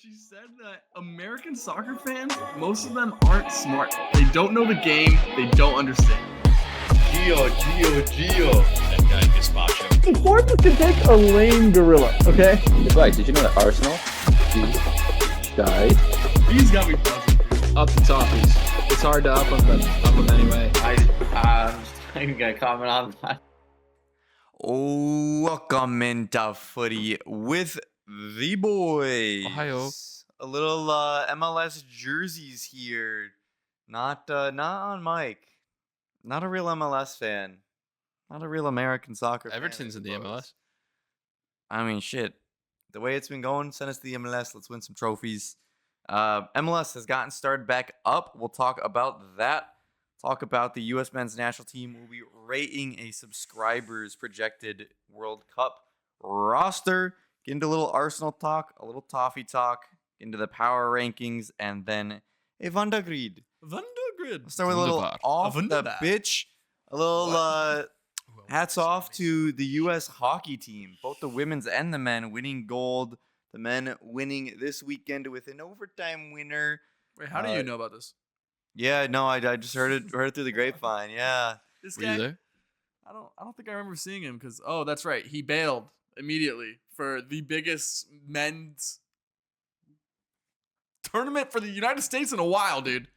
She said that American soccer fans, most of them aren't smart. They don't know the game. They don't understand. Gio. That guy gazpacho. Sports can take a lame gorilla, okay? Right, did you know that Arsenal died? These got me buzzing. Up the TOFFEEs. It's hard to up them anyway. I'm not even gonna comment on that. Welcome into Footy with the boys. Ohio. A little MLS jerseys here. Not on Mike. Not a real MLS fan. Not a real American soccer fan. Everton's in the MLS. I mean, shit. The way it's been going, send us to the MLS. Let's win some trophies. MLS has gotten started back up. We'll talk about that. Talk about the U.S. men's national team. We'll be rating a subscribers' projected World Cup roster. Get into a little Arsenal talk, a little Toffee talk, into the power rankings, and then a WONDERGRID. WONDERGRID. Let's start with a little Wunderbar. off the Wunderbar. bitch. A little hats off to the U.S. hockey team. Both the women's and the men winning gold. The men winning this weekend with an overtime winner. Wait, how do you know about this? Yeah, no, I just heard it through the grapevine. Yeah. This Were you guy, there? I don't think I remember seeing him because that's right, he bailed immediately for the biggest men's tournament for the United States in a while, dude.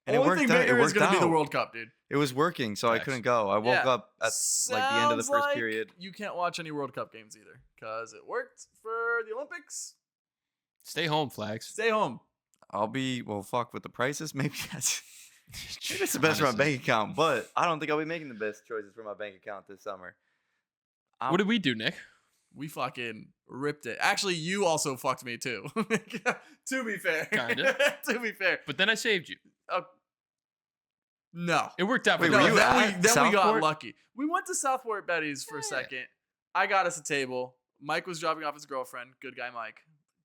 And it Only worked thing out- bigger it is gonna worked be the out. World Cup, dude. It was working, so I Facts. couldn't go. I woke Yeah. up at like the end of the Sounds first like period. You can't watch any World Cup games either because it worked for the Olympics. Stay home, Flags. Stay home. I'll be fuck with the prices. Maybe that's the best for my bank account, but I don't think I'll be making the best choices for my bank account this summer. What did we do, Nick? We fucking ripped it. Actually, you also fucked me too. To be fair. Kinda. To be fair. But then I saved you. No. It worked out for Wait, you. were No, you then at we got Southport? lucky. We went to Southport Betty's for a second. I got us a table. Mike was dropping off his girlfriend. Good guy, Mike.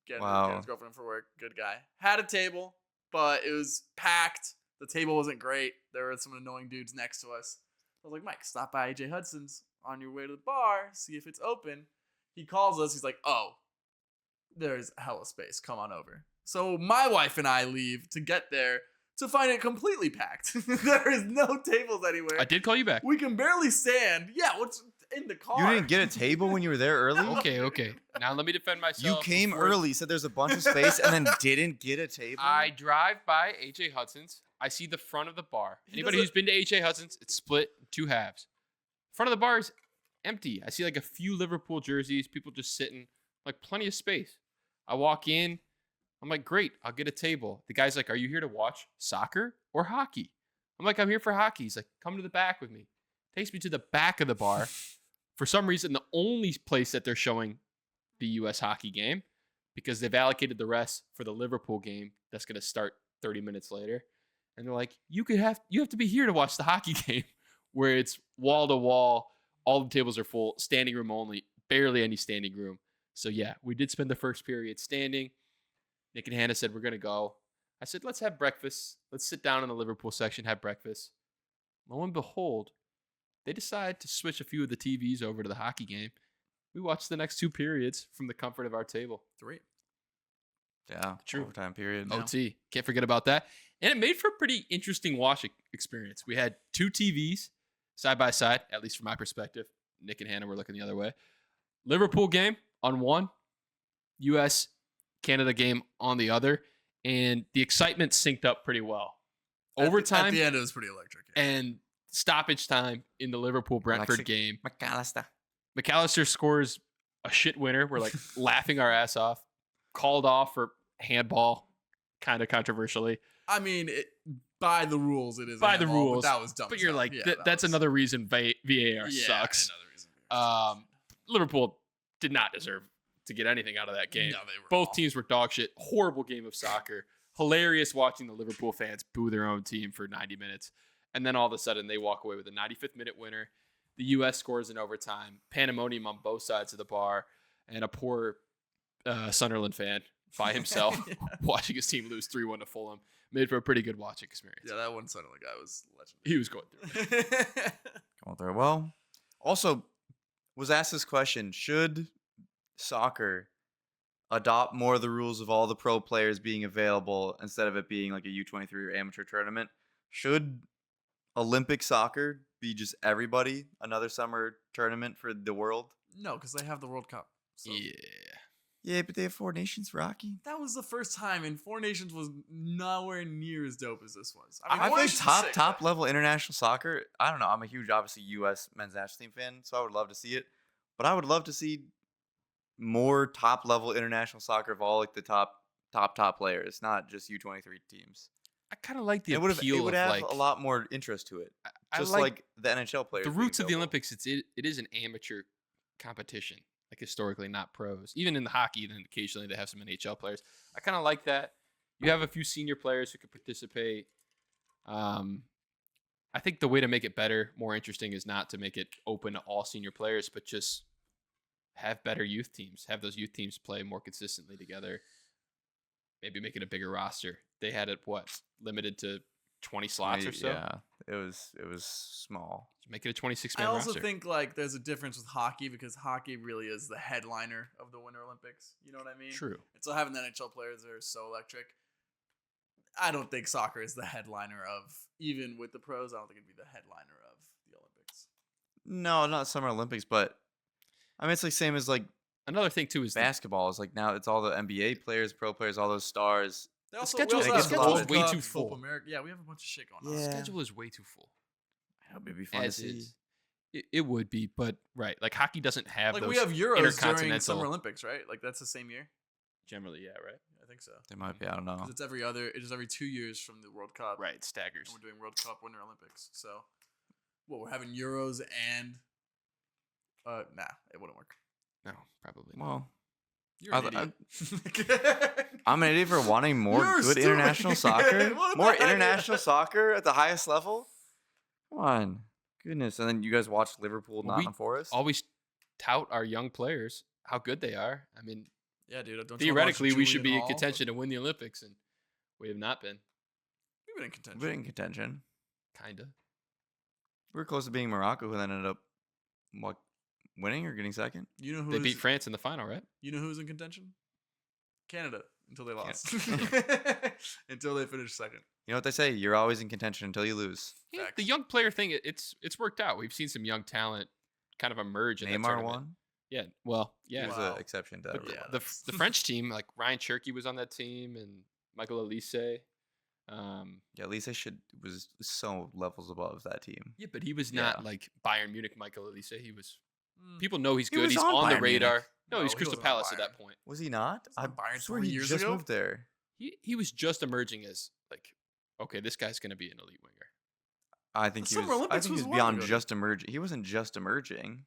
Getting Wow. his girlfriend for work. Good guy. Had a table, but it was packed. The table wasn't great. There were some annoying dudes next to us. I was like, Mike, stop by AJ Hudson's on your way to the bar. See if it's open. He calls us. He's like, oh, there's hella space. Come on over. So my wife and I leave to get there to find it completely packed. There is no tables anywhere. I did call you back. We can barely stand. Yeah, what's in the car? You didn't get a table when you were there early? Okay. Now let me defend myself. You came before- early, said there's a bunch of space, and then didn't get a table? I drive by AJ Hudson's. I see the front of the bar. Anybody who's been to AJ Hudson's, it's split in two halves. Front of the bar is empty. I see like a few Liverpool jerseys, people just sitting, like plenty of space. I walk in. I'm like, great, I'll get a table. The guy's like, are you here to watch soccer or hockey? I'm like, I'm here for hockey. He's like, come to the back with me. Takes me to the back of the bar. For some reason, the only place that they're showing the U.S. hockey game, because they've allocated the rest for the Liverpool game that's going to start 30 minutes later. And they're like, you have to be here to watch the hockey game, where it's wall to wall, all the tables are full, standing room only, barely any standing room. So yeah, we did spend the first period standing. Nick and Hannah said, we're going to go. I said, let's have breakfast. Let's sit down in the Liverpool section, have breakfast. Lo and behold, they decide to switch a few of the TVs over to the hockey game. We watched the next two periods from the comfort of our table. 3. Yeah, True. overtime period. OT. Can't forget about that. And it made for a pretty interesting watch experience. We had two TVs side by side, at least from my perspective. Nick and Hannah were looking the other way. Liverpool game on one. U.S. Canada game on the other, and the excitement synced up pretty well. Overtime At the end, it was pretty electric. Yeah. and stoppage time in the Liverpool-Brentford game. McAllister scores a shit winner. We're like laughing our ass off. Called off for handball, kind of controversially. I mean, by the rules, it is. By the handball, rules, but that was dumb. But as you're hell. like, Yeah, that's was- another reason VAR Yeah, sucks. another reason. Liverpool did not deserve to get anything out of that game. No, they were Both awful. teams were dog shit. Horrible game of soccer. Hilarious watching the Liverpool fans boo their own team for 90 minutes. And then all of a sudden they walk away with a 95th minute winner. The U.S. scores in overtime. Pandemonium on both sides of the bar. And a poor Sunderland fan by himself Yeah. watching his team lose 3-1 to Fulham. Made for a pretty good watching experience. Yeah, that one Sunderland guy was He was going through it. legendary. Going through. Well, also was asked this question: should soccer adopt more of the rules of all the pro players being available instead of it being like a U23 or amateur tournament. Should Olympic soccer be just everybody, another summer tournament for the world? No, because they have the World Cup. So. Yeah. Yeah, but they have 4 nations, Rocky. That was the first time, and Four Nations was nowhere near as dope as this was. I Four think Nations is sick, top but- level international soccer. I don't know. I'm a huge, obviously, U.S. men's national team fan, so I would love to see it. But I would love to see more top level international soccer of all like the top players, not just U23 teams. I kind of like the It would appeal of have like a lot more interest to it, I just like like the NHL players. the being roots of the available. Olympics. It is an amateur competition, like historically, not pros. Even in the hockey, then occasionally they have some NHL players. I kind of like that. You have a few senior players who could participate. I think the way to make it better, more interesting, is not to make it open to all senior players, but just have better youth teams. Have those youth teams play more consistently together. Maybe make it a bigger roster. They had it limited to 20 slots or so. Yeah, it was small. Make it a 26 I man also roster. think like there's a difference with hockey because hockey really is the headliner of the Winter Olympics. You know what I mean? True. And so having the NHL players that are so electric, I don't think soccer is the headliner of, even with the pros, I don't think it'd be the headliner of the Olympics. No, not Summer Olympics, but I mean it's like same as like Another thing too is basketball. Is like now it's all the NBA players, pro players, all those stars. They The also, schedule- we the also have schedule is World way Cup, too Copa full. America. Yeah, we have a bunch of shit going on. the Yeah. schedule is way too full. I hope it'd be fun As to see. is. It would be, but right, like hockey doesn't have Like those we have Euros during intercontinental. Summer Olympics, right? Like that's the same year. Generally, yeah, right. I think so. They might be. I don't know. Because it's every 2 years from the World Cup. Right, staggers. And we're doing World Cup, Winter Olympics. So, we're having Euros and nah, it wouldn't work. No, probably not. Well, You're an I- idiot. I'm an idiot for wanting more You're good stupid. international soccer. What a More bad idea. international soccer at the highest level. Come on, goodness! And then you guys watch Liverpool, Well, we Nottingham Forest. Always tout our young players, how good they are. I mean, Yeah, dude. Don't you wanna watch theoretically, we should be Julian in Hall? contention to win the Olympics, and we have not been. We've been in contention. We're in contention. Kinda. We were close to being Morocco, who then ended up what winning or getting second. You know who They beat France in the final, right? You know who's in contention? Canada until they lost. Until they finished second. You know what they say? You're always in contention until you lose. Yeah, Facts. the young player thing, it's worked out. We've seen some young talent kind of emerge in that Neymar tournament. won. Yeah, well, He yeah. was Wow. an exception to that. But rule. Yeah, the that's- French team, like Ryan Cherky was on that team, and Michael Elise. Yeah, at least was so levels above that team. Yeah, but he was Yeah. not like Bayern Munich Michael Elise. He was. Mm. People know he's He good. was He's on on the Bayern radar. Munich. No, No, he's he Crystal wasn't on Palace at that Bayern. point. Was he not? Was he on Bayern swear 3 he years just ago? moved there. He was just emerging as like, okay, this guy's gonna be an elite winger. I think The he Summer was. I Olympics think he was was a while beyond ago, dude. just emerging. He wasn't just emerging.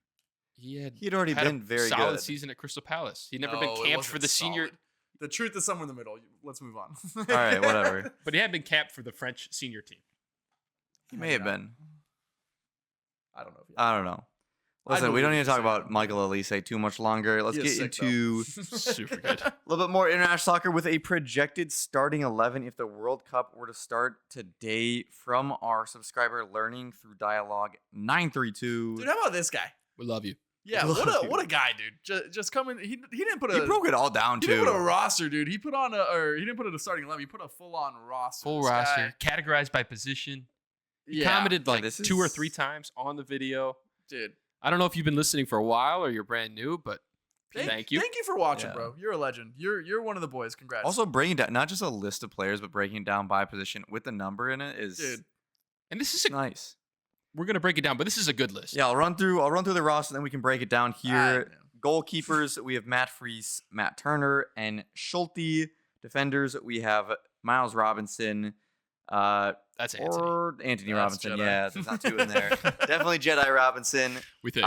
He had He'd already had been a very solid good. season at Crystal Palace. He'd never No, been it camped for wasn't the senior, solid. The truth is somewhere in the middle. Let's move on. All right, whatever. but he had been capped for the French senior team. He may have Yeah. been. I don't know. If I don't know. I Listen, we believe don't need you to talk say about that. Michael Elise too much longer. Let's He is get sick, though. into Super good. a little bit more international soccer with a projected starting 11 if the World Cup were to start today from our subscriber learning through dialogue 932. Dude, how about this guy? We love you. Yeah, Love what a you. guy, dude. Just come in. He didn't put He a broke it all down he didn't too. put a roster, dude. He put on he didn't put it a starting 11. He put a full on roster. Full This roster, guy- categorized by position. He Yeah, commented like this 2 or is- 3 times on the video. dude. I don't know if you've been listening for a while or you're brand new, but thank you. Thank you for watching, Yeah. bro. You're a legend. You're one of the boys. Congrats. Also breaking down not just a list of players, but breaking it down by position with the number in it is dude. And this is a, nice. we're gonna break it down, but this is a good list. Yeah, I'll run through the roster, then we can break it down here. Alright, man. Goalkeepers, we have Matt Freese, Matt Turner, and Schulte. Defenders, we have Miles Robinson, That's Anthony. or Anthony That's Robinson. Jedi. Yeah, there's not two in there. Definitely Jedi Robinson. We think.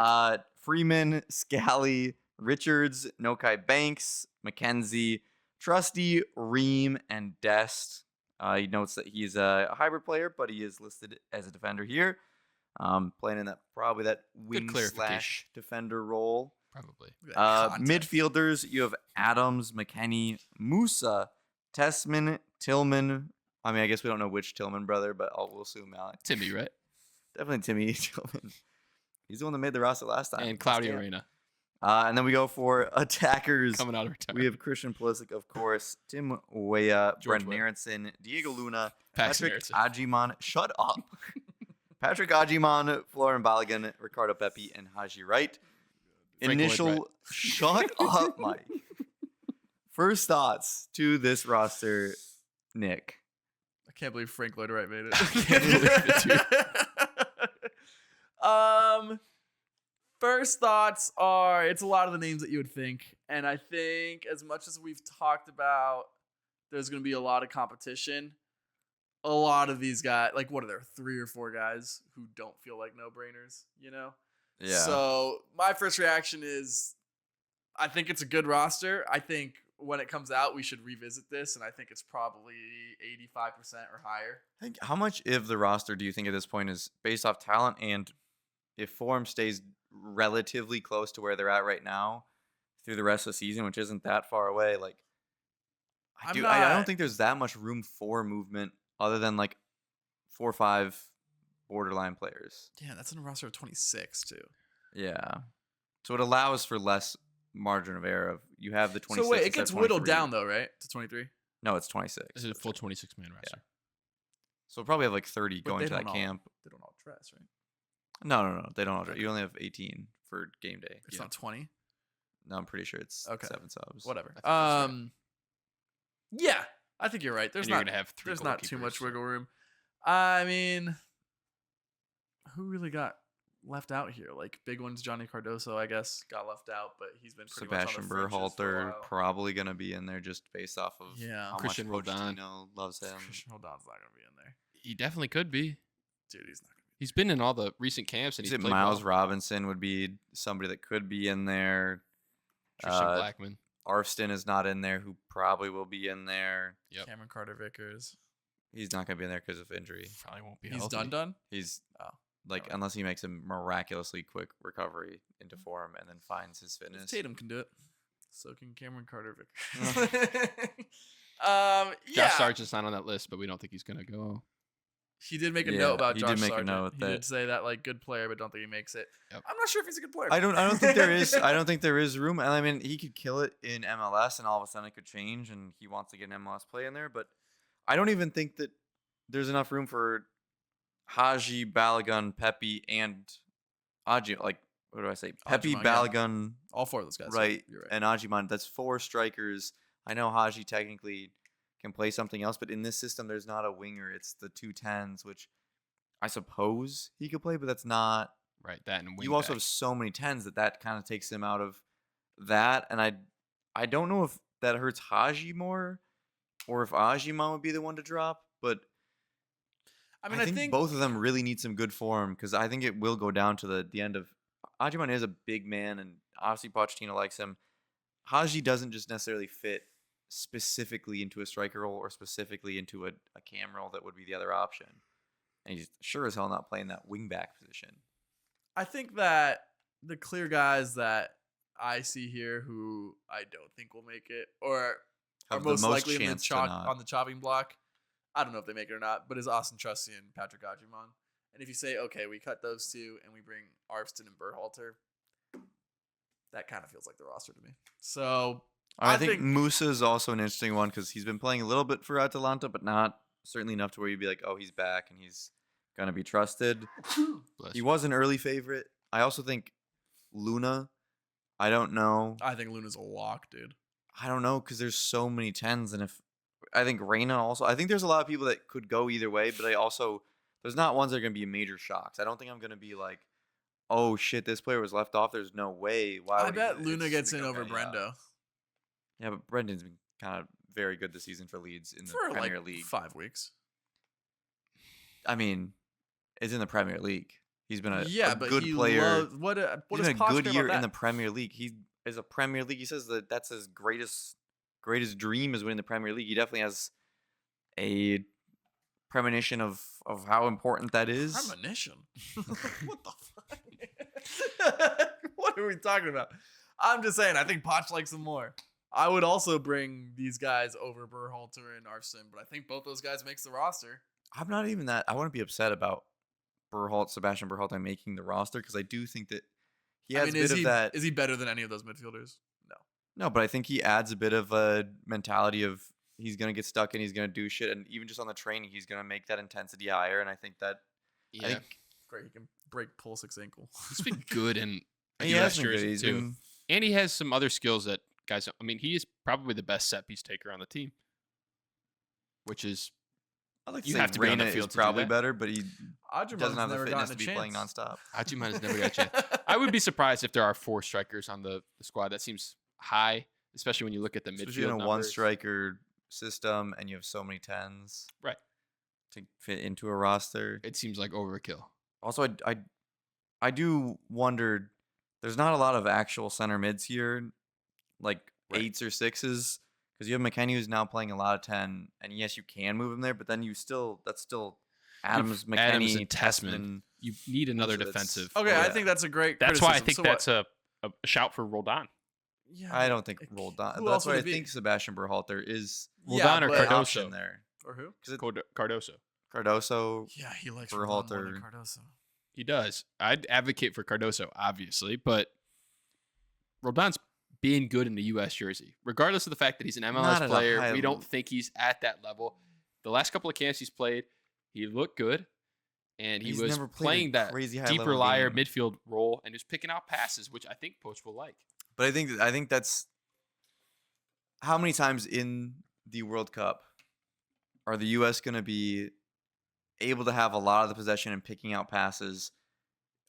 Freeman, Scally, Richards, Nokai Banks, McKenzie, Trusty, Ream, and Dest. He notes that he's a hybrid player, but he is listed as a defender here. Playing in probably that wing clarification. slash defender role. Probably. Look at that content. Midfielders, you have Adams, McKennie, Musa, Tessman, Tillman. I mean, I guess we don't know which Tillman brother, but we'll assume Alex. Timmy, right? Definitely Timmy Tillman. He's the one that made the roster last time. And Let's Claudio get it. Reyna. And then we go for attackers. Coming out of retirement. We have Christian Pulisic, of course, Tim Weah, George Brendan Weah. Aronson, Diego Luna, Paxton Patrick Aronson. Ajiman. Shut up. Patrick Ajiman, Florian Balogun, Ricardo Pepi, and Haji Wright. Frank Lloyd Initial. Wright. Shut up, Mike. First thoughts to this roster, Nick. I can't believe Frank Lloyd Wright made it. can't believe it, First thoughts are it's a lot of the names that you would think. And I think as much as we've talked about there's going to be a lot of competition, a lot of these guys, like what are there, 3 or 4 guys who don't feel like no-brainers, you know? Yeah. So my first reaction is I think it's a good roster. I think when it comes out, we should revisit this, and I think it's probably 85% or higher. I think how much of the roster do you think at this point is based off talent, and if form stays relatively close to where they're at right now through the rest of the season, which isn't that far away, like I don't not- think there's that much room for movement other than like 4 or 5 borderline players. Yeah, that's in a roster of 26 too. Yeah. So it allows for less margin of error. Of you have the 26. So wait, it instead of gets whittled 23. down though, right? To 23. No, it's 26. This is a full 26-man roster. So we'll probably have like 30 But going they to that don't all- camp. They don't all dress, right? No. They don't all. You only have 18 for game day. It's not 20. No, I'm pretty sure it's Okay. 7 subs. Whatever. I think that's Yeah, I think you're right. There's And you're not gonna have 3 there's not too goalkeepers, much so- wiggle room. I mean, who really got left out here? Like big ones, Johnny Cardoso, I guess, got left out, but he's been pretty Sebastian much on the fringes for a Berhalter while. probably going to be in there just based off of Yeah. how Christian much Roldan. Pochettino loves him. Christian Roldan's not gonna be in there, He definitely could be. dude. He's not gonna be. He's been in all the recent camps and Is he's it played Miles well. Robinson would be somebody that could be in there. Tristan Uh, Blackman. Arston is not in there, who probably will be in there. Yep. Cameron Carter Vickers. He's not going to be in there because of injury. Probably won't be He's healthy. done. He's Oh, like, alright. unless he makes a miraculously quick recovery into form and then finds his If fitness. Tatum can do it, so can Cameron Carter Vickers. Josh Yeah. Sargent's not on that list, but we don't think he's gonna go. He did make a Yeah, note about he Josh did make a Sargent. note He that- did say that like good player, but don't think he makes it. Yep. I'm not sure if he's a good player. I don't think there is. I don't think there is room. And I mean, he could kill it in MLS, and all of a sudden it could change, and he wants to get an MLS play in there. But I don't even think that there's enough room for Haji, Balogun, Pepi, and Aji. Like, what do I say? Pepi, Ajiman, yeah. Balogun, All 4 of those guys. right, You're right. and Ajiman. That's 4 strikers. I know Haji technically can play something else, but in this system, there's not a winger. It's the 2 10s, which I suppose he could play, but that's not. Right, that and wing You also back. have so many 10s that kind of takes him out of that, and I don't know if that hurts Haji more or if Ajiman would be the one to drop, but I mean, I think both of them really need some good form because I think it will go down to the end of. Ajiman is a big man, and obviously Pochettino likes him. Haji doesn't just necessarily fit specifically into a striker role or specifically into a cam role that would be the other option. And he's sure as hell not playing that wingback position. I think that the clear guys that I see here who I don't think will make it or are Have the most most likely in the chance to chalk not. on the chopping block. I don't know if they make it or not, but is Austin Trusty and Patrick Ajiman. And if you say, okay, we cut those 2 and we bring Arvston and Berhalter, that kind of feels like the roster to me. So I I think think- Musa is also an interesting one because he's been playing a little bit for Atalanta, but not certainly enough to where you'd be like, oh, he's back and he's going to be trusted. Bless He you. was an early favorite. I also think Luna, I don't know. I think Luna's a lock, dude. I don't know because there's so many 10s. And if I think Reina also, I think there's a lot of people that could go either way, but I also, there's not ones that are going to be major shocks. I don't think I'm going to be like, oh shit, this player was left off. There's no way. Why I would he bet do Luna this?" gets in Okay, over yeah. Brendo Yeah, but Brendan's been kind of very good this season for Leeds in the for Premier like League. 5 weeks. I mean, it's in the Premier League. He's been a But good he player. loves, what He's does been a Poch good care year about in the that? Premier League. He is a Premier League. He says that that's his greatest dream is winning the Premier League. He definitely has a premonition of how important that is. Premonition. What the fuck? What are we talking about? I'm just saying, I think Poch likes him more. I would also bring these guys over Berhalter and Arsene, but I think both those guys makes the roster. I'm not even that. I wouldn't be upset about Sebastian Berhalter making the roster because I do think that he adds a bit of that. Is he better than any of those midfielders? No. No, but I think he adds a bit of a mentality of he's gonna get stuck and he's gonna do shit, and even just on the training, he's gonna make that intensity higher. And I think that Yeah, I think Great. He can break Pulisic's ankle. he's been good in a he US has been good. jersey He's too. been- And he has some other skills that guys. I mean, he is probably the best set piece taker on the team, which is I like to You say have to be on the Reina field is to do probably that. better, but he Adrian doesn't have the never fitness gotten to a be playing chance. nonstop. Hachiman has never got a chance. I would be surprised if there are 4 strikers on the squad. That seems high, especially when you look at the Especially midfield in a numbers. one striker system, and you have so many tens, Right. to fit into a roster. It seems like overkill. Also, I do wonder. There's not a lot of actual center mids here, like Right. 8s or 6s, because you have McKennie who's now playing a lot of 10, and yes, you can move him there, but then that's still Adams, McKennie, Adams and Tessman. Tessman. You need another So that's- defensive. Okay, I Yeah. think that's a great. That's why I criticism. think So that's what? a shout for Roldan. Yeah, I don't think like, Roldan. who That's else would why I it be? think Sebastian Berhalter is Roldan or but- an Cardoso. option there. Or who? Because Cardoso. Cardoso, Yeah, he likes Roldan more than Berhalter. Cardoso. He does. I'd advocate for Cardoso, obviously, but Roldan's being good in the U.S. jersey, regardless of the fact that he's an Not MLS at a player. high We don't level. think he's at that level. The last couple of camps he's played, he looked good, and he He's was never played a playing that crazy high deeper level liar game. midfield role, and he was picking out passes, which I think Poach will like. but I think that's how many times in the World Cup are the U.S. going to be able to have a lot of the possession and picking out passes?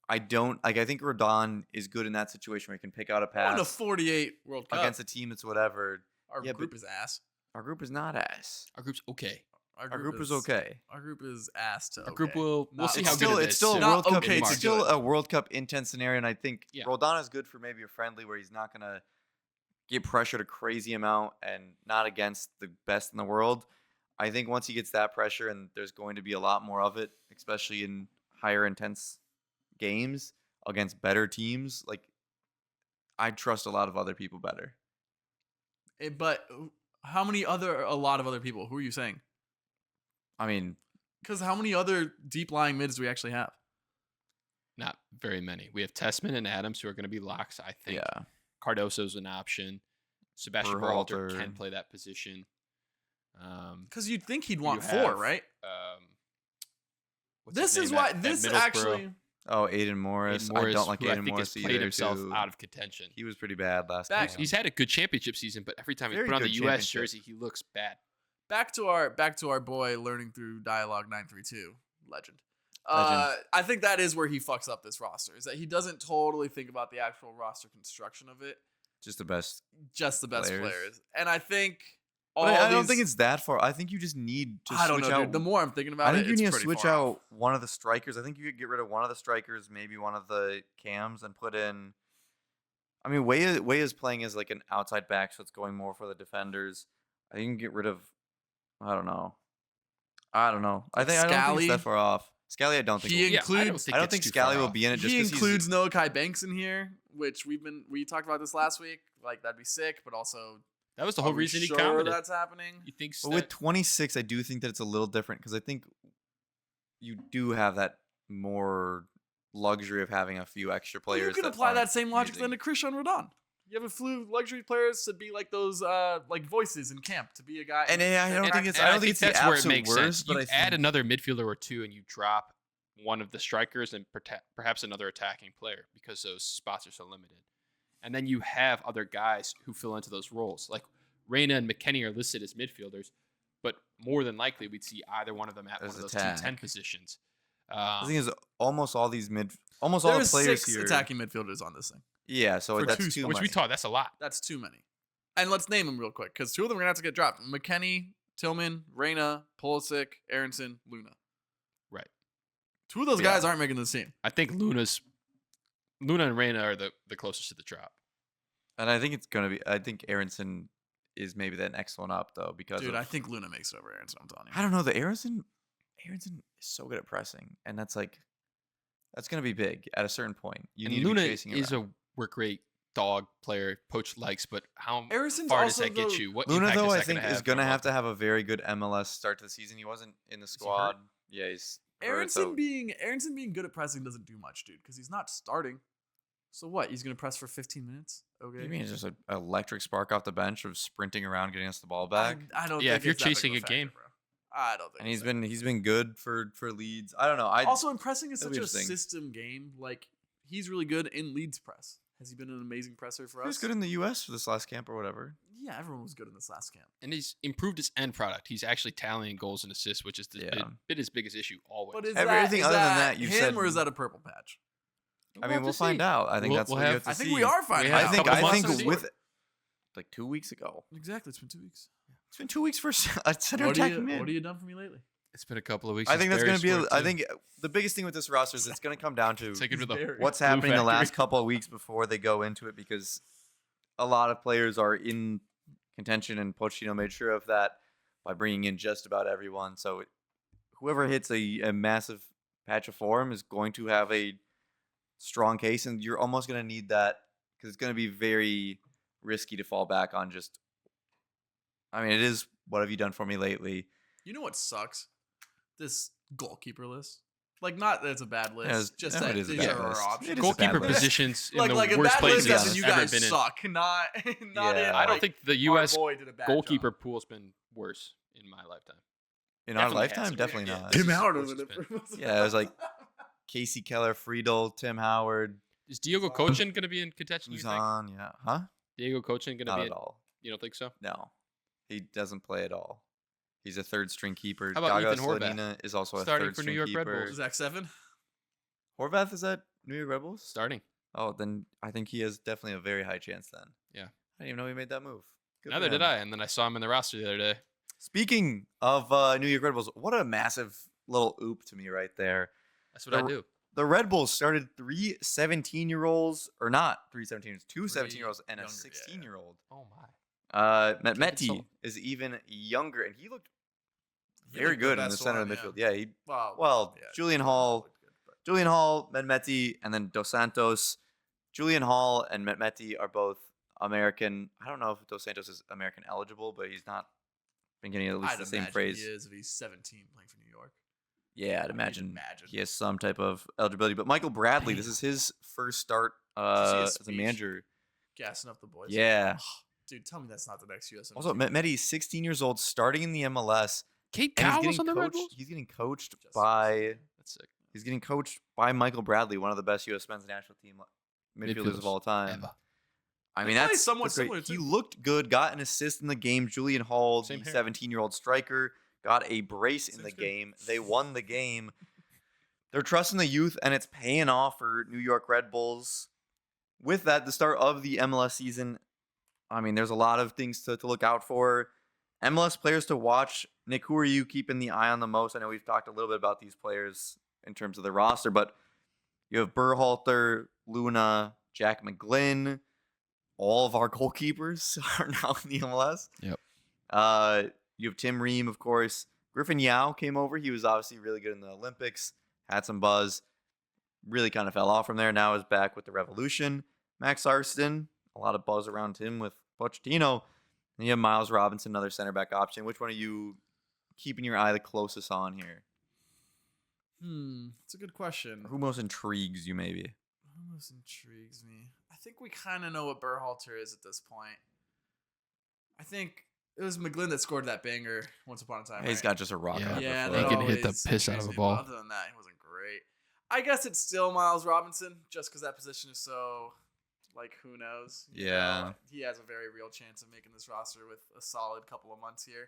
I think Rodon is good in that situation where he can pick out a Won a pass 48 World Cup. against a team that's whatever. Our yeah, group but- is ass. Our group is not ass. Our group's okay. Our group is okay. Our group is ass to Our okay. group will. We'll Not- see It's how still, good it it's is. still a Not World Cup. okay It's to still good. a World Cup intense scenario, and I think Yeah. Roldan is good for maybe a friendly where he's not gonna get pressured a crazy amount and not against the best in the world. I think once he gets that pressure, and there's going to be a lot more of it, especially in higher intense games against better teams, like I trust a lot of other people better. But how many a lot of other people? Who are you saying? I mean, Because how many other deep lying mids do we actually have? Not very many. We have Tessman and Adams who are going to be locks. I think yeah, Cardoso's an option. Sebastian Berhalter Berhalter. can play that position. Because you'd think he'd want You 4, have, right? What's his This is name why at this Middlesbrough? actually. Oh, Aiden Morris. Aiden Morris, I don't like who I Aiden think Morris has played either. himself Too. out of contention. He was pretty bad last Back- game. He's had a good championship season, but every time he Very put on the good U.S. championship. jersey, he looks bad. Back to our boy learning through dialogue 932 legend. Legend. I think that is where he fucks up this roster, is that he doesn't totally think about the actual roster construction of it, Just the best. just the best Players. players. And I think all But I don't these- think it's that far. I think you just need to I don't switch know, out. dude. The more I'm thinking about I think it, you it's need to pretty switch far out off. one of the strikers. I think you could get rid of one of the strikers, maybe one of the cams, and put in. I mean, Way is playing as like an outside back, so it's going more for the defenders. I think you can get rid of. I don't know. I don't know. I don't think Scally? it's that far off. Scally, I don't think. He will- Yeah, includes. I don't think Scally will be in it. Just He 'cause includes Noah Kai Banks in here, which we talked about this last week. Like that'd be sick, but also That was the are whole we reason sure he commented. that's happening. You think But with 26, I do think that it's a little different because I think you do have that more luxury of having a few extra Well, players. you can that apply that aren't same logic using- then to Christian Rodon. You have a few luxury players to be like those like voices in camp to be a guy. And yeah, I don't think it's. and I don't think it's the that's where it absolute makes worst, sense. but You I think add another midfielder or two, and you drop one of the strikers and perhaps another attacking player because those spots are so limited. And then you have other guys who fill into those roles. Like Reina and McKennie are listed as midfielders, but more than likely we'd see either one of them at one As of those attack. 2-10 positions. the thing is almost all these almost all the There's players 6 here. attacking midfielders on this thing. Yeah, so for that's two too which much. we taught, that's a lot. That's too many. And let's name them real quick because 2 of them are gonna have to get dropped: McKennie, Tillman, Reina, Pulisic, Aronson, Luna. Right. 2 of those Yeah. guys aren't making the team. I think Luna and Reina are the closest to the drop. And I think it's gonna be. I think Aronson is maybe the next one up though because Dude, of, I think Luna makes it over Aronson. I'm telling you. I don't know. The Aronson is so good at pressing, and that's gonna be big at a certain point. You And need Luna to be chasing is around. a work rate dog player Poach likes, but how Aronson's far does also that get the- you? What Luna impact though, is I that think is from gonna a have club? to have a very good MLS start to the season. He wasn't in the he hurt? squad. Yeah, he's hurt, Aronson so- being good at pressing doesn't do much, dude, because he's not starting. So what? He's gonna press for 15 minutes? Okay. You mean it's just an electric spark off the bench of sprinting around, getting us the ball back? I don't. Yeah, think if you're it's that big of chasing a factor, game. bro. I don't think. And it's he's been good for leads. I don't know. also impressing is it'll such be a interesting. system game. Like he's really good in leads press. Has he been an amazing presser for He was us? good in the U.S. for this last camp or whatever. Yeah, everyone was good in this last camp. And he's improved his end product. He's actually tallying goals and assists, which is been his biggest issue always. But is Everything is other than that that, you him said- or is that a purple patch? I mean, we'll find out. I think We'll- that's we'll what you have- have to I think see. we are finding have out. a I think couple months to see. with like 2 weeks ago. Exactly. It's been 2 weeks. It's been 2 weeks for a center What attacking have mid. you done for me lately? It's been a couple of weeks. I think since that's going to Barry be. scored, I too. think the biggest thing with this roster is it's going to come down to Take it to the Barry. what's Blue happening the Factory. last couple of weeks before they go into it, because a lot of players are in contention, and Pochettino made sure of that by bringing in just about everyone. So whoever hits a massive patch of form is going to have a strong case, and you're almost going to need that because it's going to be very risky to fall back on just. I mean, it is what have you done for me lately? You know what sucks? This goalkeeper list. Like, not that it's a bad list. it's- just no, that it is a these bad are our list. options. It is a bad Goalkeeper list. positions in like the a worst bad places list I've as in you ever guys been in. suck. Not Yeah. in. I don't like, think the our U.S. boy did a bad goalkeeper job. pool's been worse in my lifetime. In our Definitely lifetime, hasn't. definitely Yeah. not. Tim Tim is Howard worse was in it's it. Yeah, it was like Casey Keller, Friedel, Tim Howard, Is Diego Cochin going to be in contention? You think? Luzon. Yeah, huh? Diego Cochin going to Not be? at In, all. you don't think so? No, he doesn't play at all. He's a third string keeper. How about Gaga Ethan Horvath? Slanina is also Starting a third for New string York Red keeper. Bulls. Zach Seven. Horvath is at New York Red Bulls? Starting. Oh, then I think he has definitely a very high chance then. Yeah. I didn't even know he made that move. Good for Neither did him. I. And then I saw him in the roster the other day. Speaking of New York Red Bulls, what a massive little oop to me right there. That's what I do. The Red Bulls started 3 17-year-olds, or not 3 17-year-olds, 2 Three 17-year-olds and a younger, yeah. 16-year-old. Oh my. Mehmeti Sullivan. is even younger, and he looked He very looked the good in the best center one, of the yeah. midfield. Yeah, he Well, yeah, Julian Hall, looked good, but- Julian Hall, Mehmeti, and then Dos Santos. Julian Hall and Mehmeti are both American. I don't know if Dos Santos is American eligible, but he's not been getting at least I'd the same imagine phrase. he is if he's 17 playing for New York. Yeah, I'd imagine. imagine he has some type of eligibility. But Michael Bradley, this is his first start Did you see his as a speech? manager. Gassing up the boys. Yeah. Dude, tell me that's not the next USMNT. Also, Mehmeti's 16 years old, starting in the MLS. Kate And Cowell's on the Red coached, Bulls? he's getting coached Just- by That's sick. he's getting coached by Michael Bradley, one of the best U.S. men's national team midfielders of all time. Ever. I They mean, play that's somewhat that's great. similar, He too. looked good, got an assist in the game. Julian Hall, Same the hair. 17-year-old striker, got a brace in the Seems good. game. They won the game. They're trusting the youth, and it's paying off for New York Red Bulls. With that, the start of the MLS season, I mean, there's a lot of things to look out for. MLS players to watch. Nick, who are you keeping the eye on the most? I know we've talked a little bit about these players in terms of the roster, but you have Berhalter, Luna, Jack McGlynn. All of our goalkeepers are now in the MLS. Yep. You have Tim Ream, of course. Griffin Yao came over. He was obviously really good in the Olympics. Had some buzz. Really kind of fell off from there. Now is back with the Revolution. Max Arston, a lot of buzz around him with Pochettino. And you have Miles Robinson, another center back option. Which one are you keeping your eye the closest on here? It's a good question. Who most intrigues you, maybe? Almost intrigues me. I think we kind of know what Berhalter is at this point. I think it was McGlynn that scored that banger once upon a time. He's right? got just a rock. Yeah. Yeah, He that can hit the always piss out of intrigues a me, ball. but other than that, he wasn't great. I guess it's still Miles Robinson, just because that position is so, like, who knows? You Yeah. know, he has a very real chance of making this roster with a solid couple of months here.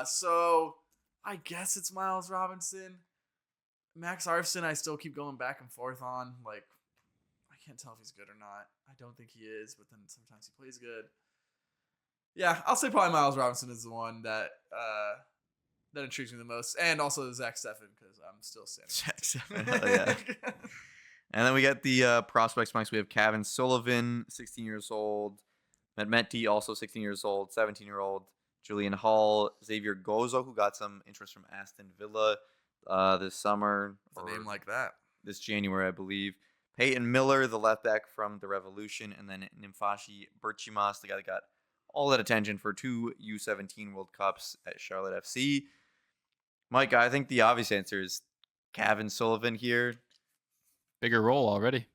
So I guess it's Miles Robinson. Max Arston, I still keep going back and forth on. Like, I can't tell if he's good or not. I don't think he is, but then sometimes he plays good. Yeah, I'll say probably Miles Robinson is the one that that intrigues me the most, and also Zach Steffen because I'm still standing. Zach Steffen, hell yeah. And then we got the prospects, Mike. We have Kevin Sullivan, 16 years old. Mehmeti, also 16 years old. 17-year-old. Julian Hall. Xavier Gozo, who got some interest from Aston Villa this summer. With a or name like that. this January, I believe. Peyton Miller, the left back from the Revolution. And then Nimfashi Berchimas, the guy that got all that attention for 2 U17 World Cups at Charlotte FC. Mike, I think the obvious answer is Kevin Sullivan here. Bigger role already.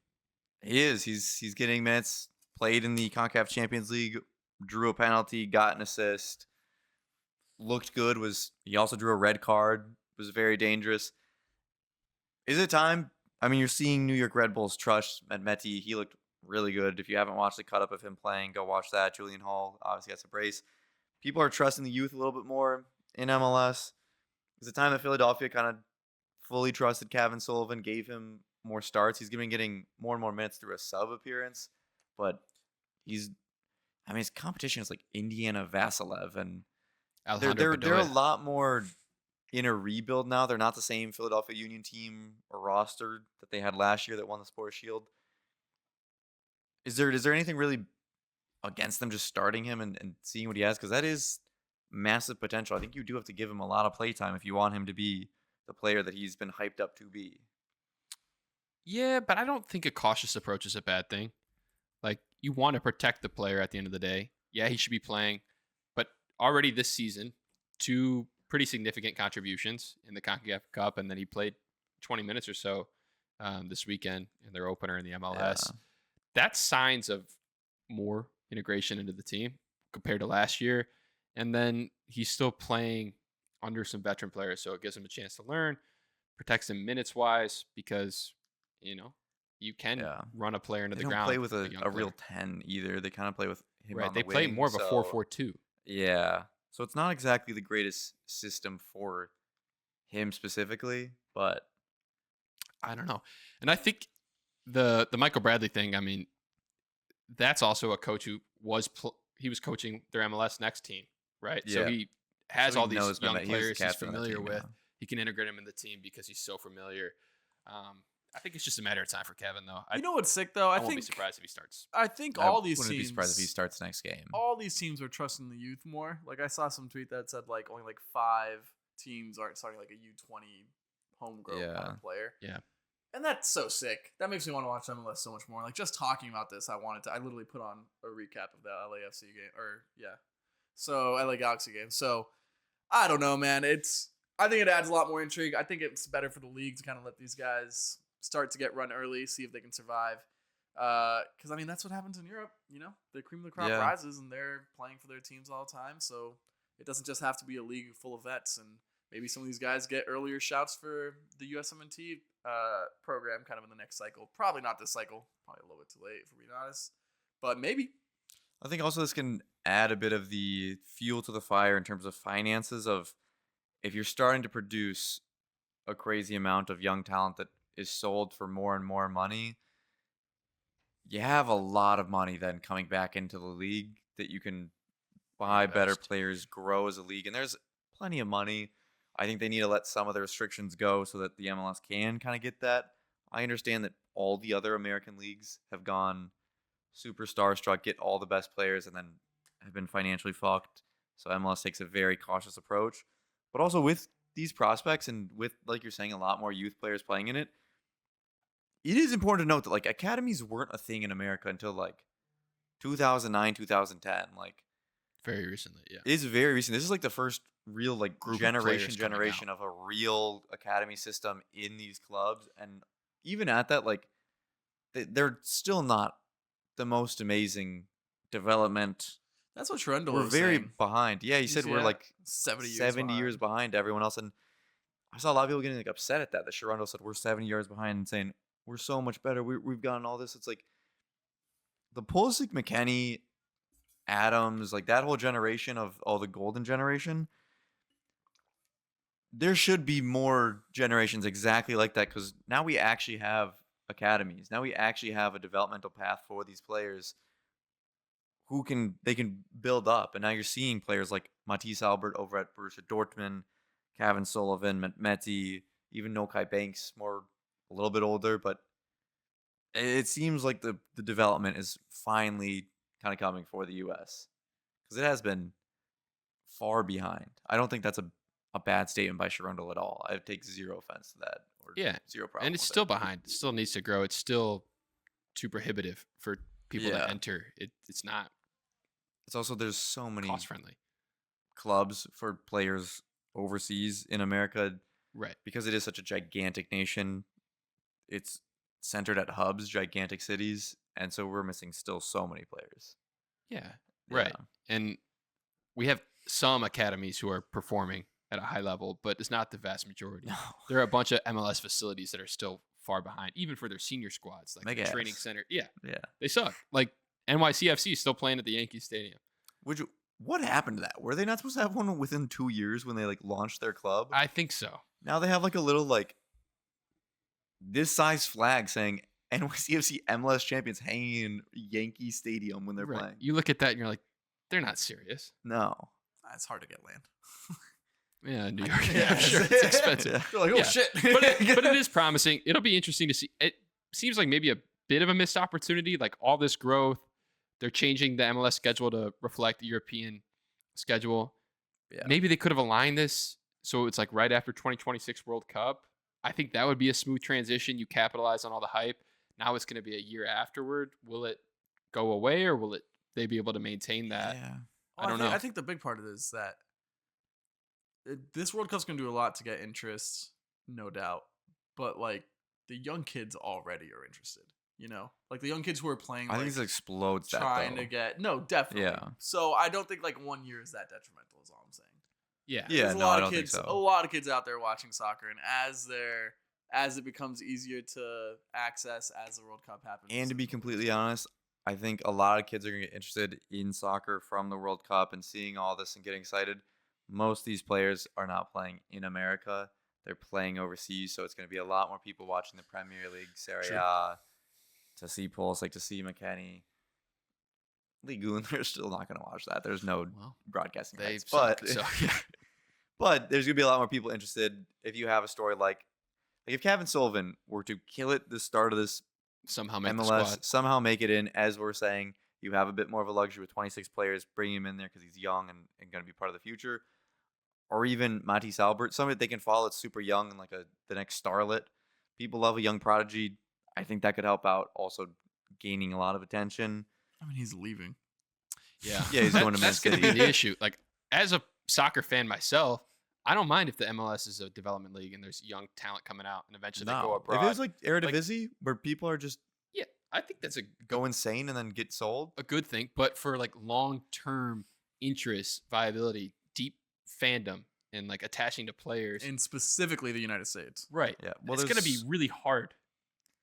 He is. He's getting minutes. Played in the CONCACAF Champions League. Drew a penalty. Got an assist. Looked good. He also drew a red card. Was very dangerous. Is it time? I mean, you're seeing New York Red Bulls trust Mehmeti. He looked really good. If you haven't watched the cut up of him playing, go watch that. Julian Hall obviously has a brace. People are trusting the youth a little bit more in MLS. Is it time that Philadelphia kind of fully trusted Kevin Sullivan, gave him more starts? He's been getting more and more minutes through a sub appearance, but his competition is like Indiana Vasilev, and Alejandro they're a Bedoya. lot more in a rebuild now. They're not the same Philadelphia Union team or roster that they had last year that won the Sports Shield. Is there anything really against them just starting him and seeing what he has? Because that is massive potential. I think you do have to give him a lot of play time if you want him to be the player that he's been hyped up to be. Yeah, but I don't think a cautious approach is a bad thing. Like, you want to protect the player at the end of the day. Yeah, he should be playing, but already this season, 2 pretty significant contributions in the CONCACAF Cup, and then he played 20 minutes or so this weekend in their opener in the MLS. Yeah. That's signs of more integration into the team compared to last year. And then he's still playing under some veteran players, so it gives him a chance to learn, protects him minutes-wise, because, you can run a player into They the don't ground. play with a young real player. 10 either. They kind of play with him Right, on they the play wing, more of a so- 4-4-2. Yeah. So it's not exactly the greatest system for him specifically, but I don't know. And I think the Michael Bradley thing, I mean, that's also a coach who he was coaching their MLS Next team, right? So Yeah. he has So he all these knows young Mehmet. He was the players he's captain of that familiar team, with. yeah. He can integrate him in the team because he's so familiar. I think it's just a matter of time for Kevin, though. You know what's sick though? I I won't be think surprised if he starts. I think I all these wouldn't teams. be surprised if he starts next game. All these teams are trusting the youth more. Like I saw some tweet that said like only like 5 teams aren't starting like a U20 homegrown kind Yeah. of player. Yeah. And that's so sick. That makes me want to watch MLS so much more. Like just talking about this, I literally put on a recap of the LAFC game so LA Galaxy game. So I don't know, man. I think it adds a lot more intrigue. I think it's better for the league to kind of let these guys start to get run early, see if they can survive. Because I mean that's what happens in Europe. The cream of the crop Yeah. rises, and they're playing for their teams all the time. So it doesn't just have to be a league full of vets, and maybe some of these guys get earlier shouts for the USMNT program kind of in the next cycle. Probably not this cycle. Probably a little bit too late, if we're being honest. But maybe. I think also this can add a bit of the fuel to the fire in terms of finances of if you're starting to produce a crazy amount of young talent that is sold for more and more money, you have a lot of money then coming back into the league that you can buy better Invest. players, grow as a league, and there's plenty of money. I think they need to let some of the restrictions go so that the MLS can kind of get that. I understand that all the other American leagues have gone super starstruck, get all the best players, and then have been financially fucked. So MLS takes a very cautious approach. But also with these prospects and with, like you're saying, a lot more youth players playing in it, it is important to note that like academies weren't a thing in America until like 2009, 2010. Like Very recently, yeah. it's very recent. This is like the first real like Group of players generation coming of a real academy system in these clubs. And even at that, like they're still not the most amazing development. That's what Trundle We're was very saying. behind. Yeah, he said we're like 70 years 70 years behind. behind everyone else. And I saw a lot of people getting like upset at that. That Sharondo said we're 70 years behind and saying we're so much better. We've gotten all this. It's like the Pulisic, McKennie, Adams, like that whole generation of all the golden generation. There should be more generations exactly like that because now we actually have academies. Now we actually have a developmental path for these players who can build up. And now you're seeing players like Matisse Albert over at Borussia Dortmund, Kevin Sullivan, Mehmeti, even Nokai Banks, a little bit older, but it seems like the development is finally kind of coming for the U.S. because it has been far behind. I don't think that's a bad statement by Sharundle at all. I take zero offense to that. Or Yeah, zero problem. And it's with still it. behind. It still needs to grow. It's still too prohibitive for people Yeah. to enter. It's not It's also there's so many cost friendly. clubs for players overseas in America Right. because it is such a gigantic nation. It's centered at hubs, gigantic cities, and so we're missing still so many players. Yeah, right. And we have some academies who are performing at a high level, but it's not the vast majority. No. There are a bunch of MLS facilities that are still far behind, even for their senior squads, like the training center. Yeah, they suck. Like NYCFC is still playing at the Yankee Stadium. What happened to that? Were they not supposed to have one within 2 years when they like launched their club? I think so. Now they have like a little like this size flag saying NYCFC MLS champions hanging in Yankee Stadium when they're playing. You look at that and you're like, they're not serious. No. It's hard to get land. Yeah, New York. Yeah, I'm sure it's expensive. They're like, oh shit. but it is promising. It'll be interesting to see. It seems like maybe a bit of a missed opportunity. Like all this growth, they're changing the MLS schedule to reflect the European schedule. Yeah. Maybe they could have aligned this so it's like right after 2026 World Cup. I think that would be a smooth transition. You capitalize on all the hype. Now it's going to be a year afterward. Will it go away, or will they be able to maintain that? Yeah. I don't know. I think the big part of it is that this World Cup's going to do a lot to get interest, no doubt. But like the young kids already are interested. You know, like the young kids who are playing. I think it explodes that trying though. to get definitely. Yeah. So I don't think like 1 year is that detrimental. Is all I'm saying. Yeah. Yeah. There's No, I don't kids, think so. A lot of kids out there watching soccer, and as it becomes easier to access as the World Cup happens. And to be completely honest, I think a lot of kids are going to get interested in soccer from the World Cup and seeing all this and getting excited. Most of these players are not playing in America. They're playing overseas, so it's going to be a lot more people watching the Premier League, Serie A, to see Pulisic, to see McKennie. Ligue 1, they're still not going to watch that. There's no broadcasting rights. But there's going to be a lot more people interested if you have a story like if Kevin Sullivan were to kill it the start of this somehow make MLS, the squad. somehow make it in, as we're saying, you have a bit more of a luxury with 26 players, bring him in there because he's young and going to be part of the future. Or even Matisse Albert, somebody that they can follow that's super young and like the next starlet. People love a young prodigy. I think that could help out also gaining a lot of attention. I mean, he's leaving. Yeah. Yeah, he's going to Man That's going to City. be the issue. Like, as a soccer fan myself, I don't mind if the MLS is a development league and there's young talent coming out and eventually they go abroad. If it was like Eredivisie, where people are just Yeah, I think that's go insane and then get sold. a good thing. But for like long-term interest, viability, deep fandom, and like attaching to players. And specifically the United States. Right. Yeah. Well, it's going to be really hard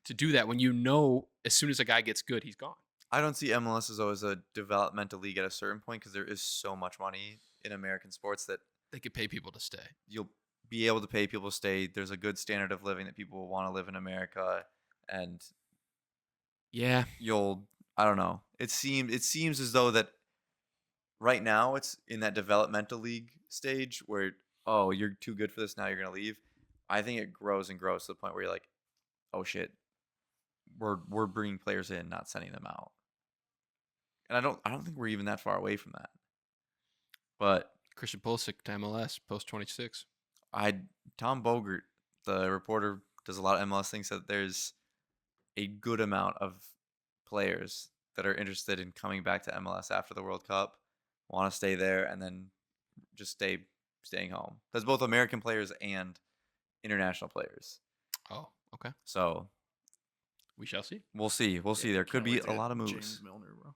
to do that when you know as soon as a guy gets good, he's gone. I don't see MLS as always a developmental league at a certain point because there is so much money in American sports that They could pay people to stay. you'll be able to pay people to stay. There's a good standard of living that people will want to live in America, and Yeah. I don't know. It seems as though that right now it's in that developmental league stage where you're too good for this, now you're gonna leave. I think it grows and grows to the point where you're like, oh shit, we're bringing players in, not sending them out. And I don't think we're even that far away from that. But Christian Pulisic to MLS post 26. Tom Bogert, the reporter, does a lot of MLS things, that there's a good amount of players that are interested in coming back to MLS after the World Cup, want to stay there, and then just staying home. That's both American players and international players. Oh, okay. So We shall see. we'll see. We'll see. There could Can't be wait to a get lot of moves. James Milner, bro.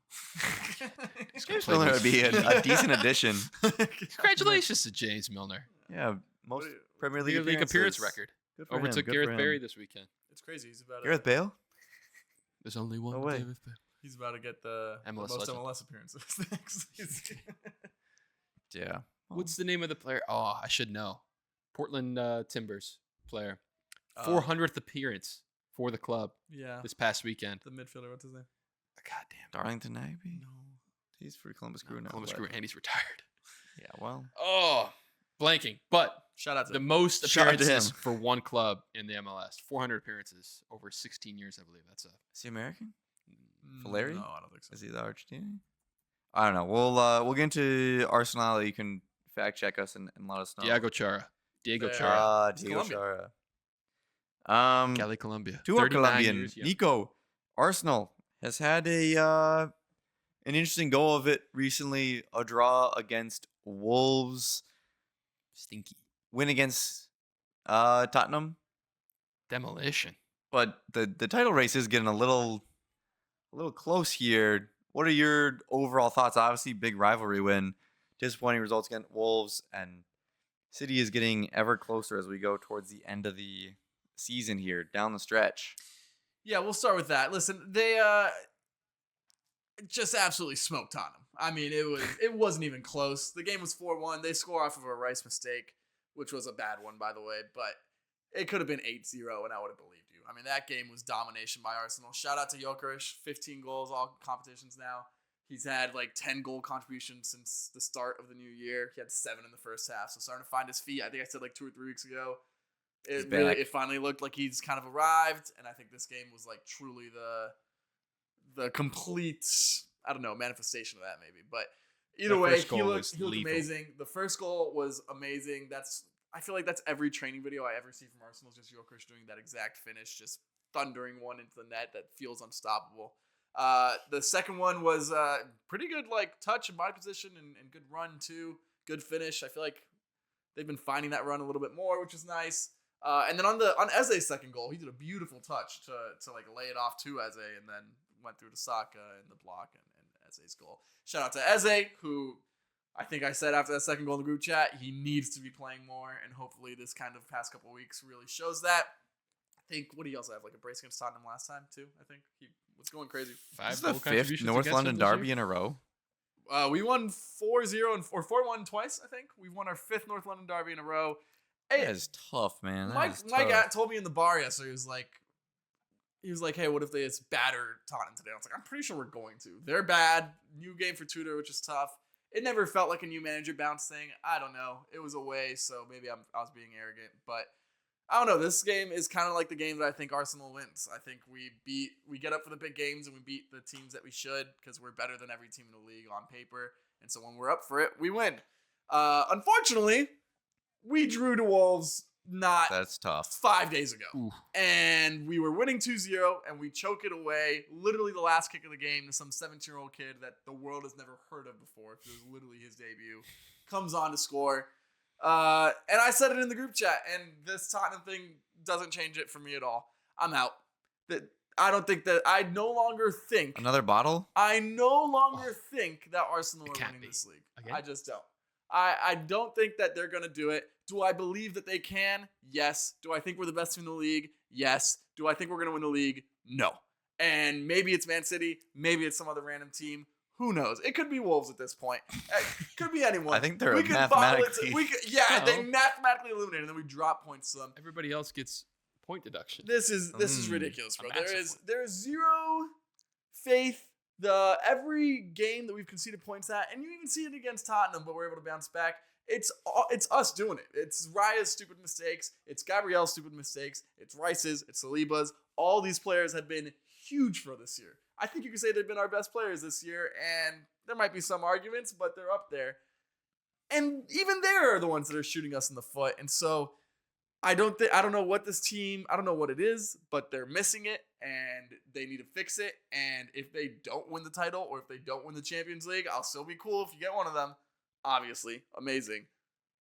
James Milner would be a decent addition. Congratulations to James Milner. Yeah, most What- Premier League League appearance appearances. record. Good for him, Overtook good for Gareth him. Barry this weekend. It's crazy. He's about Gareth Bale? There's only one No way. Gareth Bale. He's about to get the MLS most legend. MLS appearances next season. Yeah. What's the name of the player? Oh, I should know. Portland Timbers player. Uh, 400th appearance for the club Yeah. this past weekend. The midfielder, what's his name? God damn. Darlington Nagbe? No. He's for Columbus Crew now. Columbus but- Crew, and he's retired. Yeah, well. Oh, blanking. But Shout out to the him. most Shout out to appearances him. for one club in the MLS. 400 appearances over 16 years, I believe. That's a Is he American? Mm, Valeri? No, I don't think so. Is he the Argentinian? I don't know. We'll get into Arsenal. You can fact check us and let us know. Diego Chara. Diego There. Chara. He's Diego Colombian. Chara. Cali, Colombia. To our 39 Colombian, years young. Nico. Arsenal has had an interesting go of it recently. A draw against Wolves. Stinky. Win against Tottenham. Demolition. But the title race is getting a little close here. What are your overall thoughts? Obviously, big rivalry win, disappointing results against Wolves, and City is getting ever closer as we go towards the end of the season here, down the stretch. Yeah, we'll start with that. Listen, they just absolutely smoked Tottenham. I mean, it wasn't even close. The game was 4-1. They score off of a Rice mistake, which was a bad one, by the way, but it could have been 8-0, and I would have believed you. I mean, that game was domination by Arsenal. Shout out to Gyökeres, 15 goals, all competitions now. He's had like 10 goal contributions since the start of the new year. He had 7 in the first half, so starting to find his feet. I think I said like 2 or 3 weeks ago. It finally looked like he's kind of arrived, and I think this game was like truly the complete, I don't know, manifestation of that maybe. But either way, he looked amazing. The first goal was amazing. I feel like that's every training video I ever see from Arsenal, just Gyökeres doing that exact finish, just thundering one into the net that feels unstoppable. The second one was pretty good, like touch and body position and good run too. Good finish. I feel like they've been finding that run a little bit more, which is nice. And then on Eze's second goal, he did a beautiful touch to like lay it off to Eze, and then went through to Saka in the block and Eze's goal. Shout out to Eze, who I think I said after that second goal in the group chat, he needs to be playing more, and hopefully this kind of past couple weeks really shows that. I think, what do you also have? Like a brace against Tottenham last time too, I think. He was going crazy. This is the 5th North London derby in a row. We won 4-0 or 4-1 twice, I think. We won our 5th North London derby in a row. That is tough, man. Mike told me in the bar yesterday, he was like, hey, what if they just batter Tottenham today? I was like, I'm pretty sure we're going to. They're bad. New game for Tudor, which is tough. It never felt like a new manager bounce thing. I don't know. It was away, so maybe I was being arrogant. But I don't know. This game is kind of like the game that I think Arsenal wins. I think we get up for the big games and we beat the teams that we should because we're better than every team in the league on paper. And so when we're up for it, we win. Unfortunately, we drew to Wolves that's tough. 5 days ago. Ooh. And we were winning 2-0, and we choke it away. Literally the last kick of the game to some 17-year-old kid that the world has never heard of before. It was literally his debut. Comes on to score. And I said it in the group chat, and this Tottenham thing doesn't change it for me at all. I'm out. I no longer think. Another bottle? I no longer think that Arsenal are winning this league. Again? I just don't. I don't think that they're going to do it. Do I believe that they can? Yes. Do I think we're the best team in the league? Yes. Do I think we're going to win the league? No. And maybe it's Man City. Maybe it's some other random team. Who knows? It could be Wolves at this point. It could be anyone. I think they're we mathematically. They mathematically eliminated, and then we drop points to them. Everybody else gets point deduction. This is ridiculous, bro. Massive There is zero faith. Every game that we've conceded points at, and you even see it against Tottenham, but we're able to bounce back. It's us doing it. It's Raya's stupid mistakes. It's Gabriel's stupid mistakes. It's Rice's. It's Saliba's. All these players have been huge for this year. I think you could say they've been our best players this year, and there might be some arguments, but they're up there. And even they're the ones that are shooting us in the foot. And so I don't know what this team, I don't know what it is, but they're missing it, and they need to fix it. And if they don't win the title, or if they don't win the Champions League, I'll still be cool if you get one of them. Obviously, amazing.